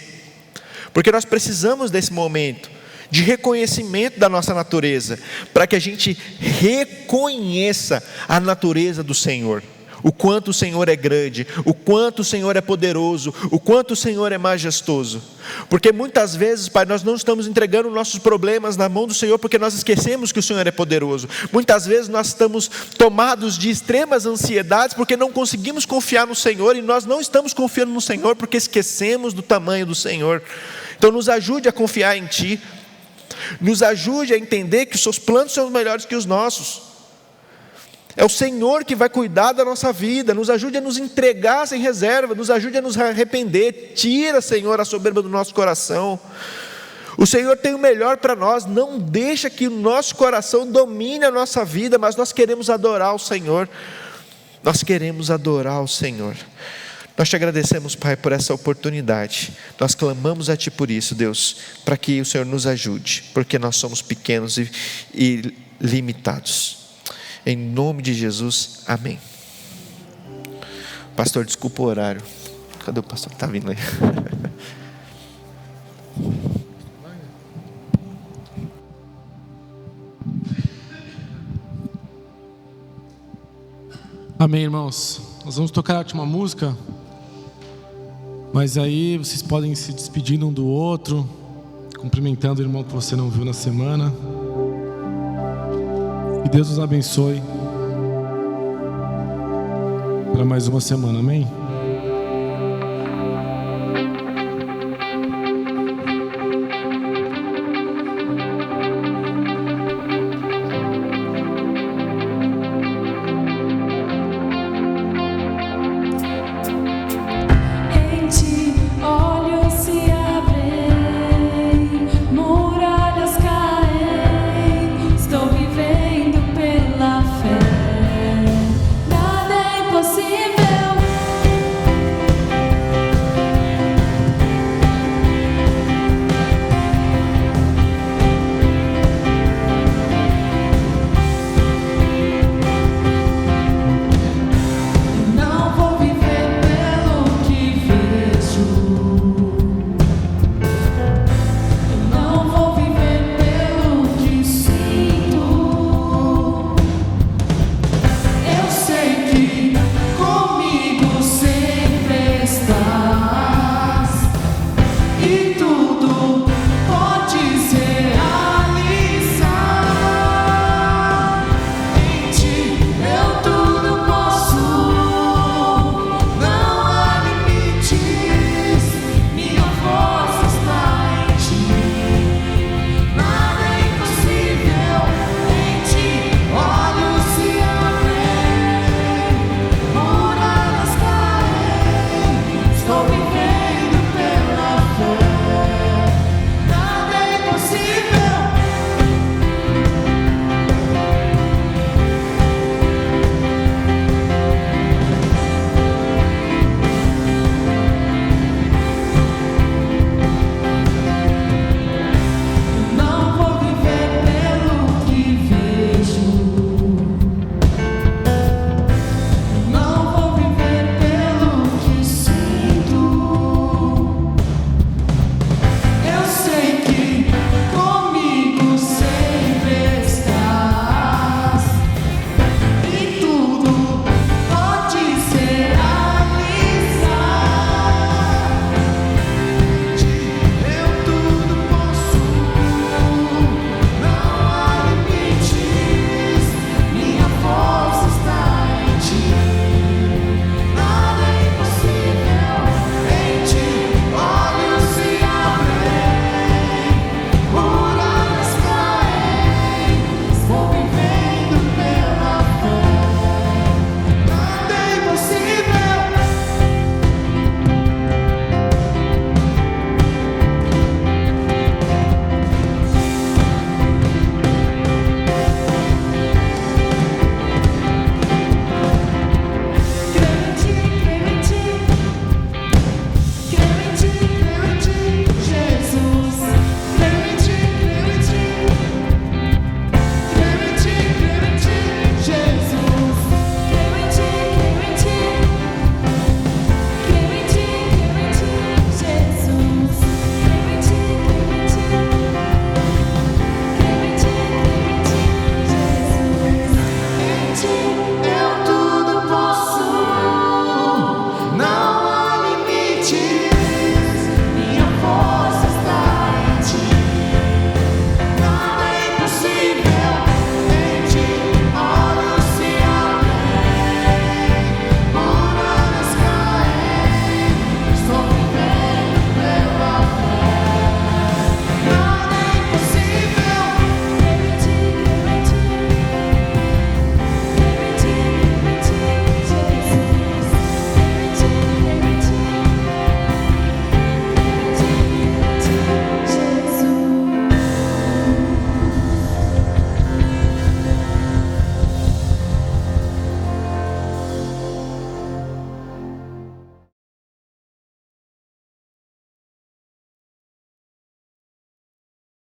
porque nós precisamos desse momento de reconhecimento da nossa natureza, para que a gente reconheça a natureza do Senhor, o quanto o Senhor é grande, o quanto o Senhor é poderoso, o quanto o Senhor é majestoso. Porque muitas vezes, Pai, nós não estamos entregando nossos problemas na mão do Senhor porque nós esquecemos que o Senhor é poderoso. Muitas vezes nós estamos tomados de extremas ansiedades porque não conseguimos confiar no Senhor, e nós não estamos confiando no Senhor porque esquecemos do tamanho do Senhor. Então nos ajude a confiar em Ti, nos ajude a entender que os Seus planos são melhores que os nossos. É o Senhor que vai cuidar da nossa vida. Nos ajude a nos entregar sem reserva, nos ajude a nos arrepender. Tira, Senhor, a soberba do nosso coração. O Senhor tem o melhor para nós. Não deixa que o nosso coração domine a nossa vida, mas nós queremos adorar o Senhor. Nós queremos adorar o Senhor. Nós te agradecemos, Pai, por essa oportunidade. Nós clamamos a Ti por isso, Deus, para que o Senhor nos ajude, porque nós somos pequenos e limitados. Em nome de Jesus, amém. Pastor, desculpa o horário. Cadê o pastor que está vindo aí? Amém, irmãos. Nós vamos tocar a última música, mas aí vocês podem se despedir um do outro, cumprimentando o irmão que você não viu na semana. Que Deus os abençoe para mais uma semana, amém?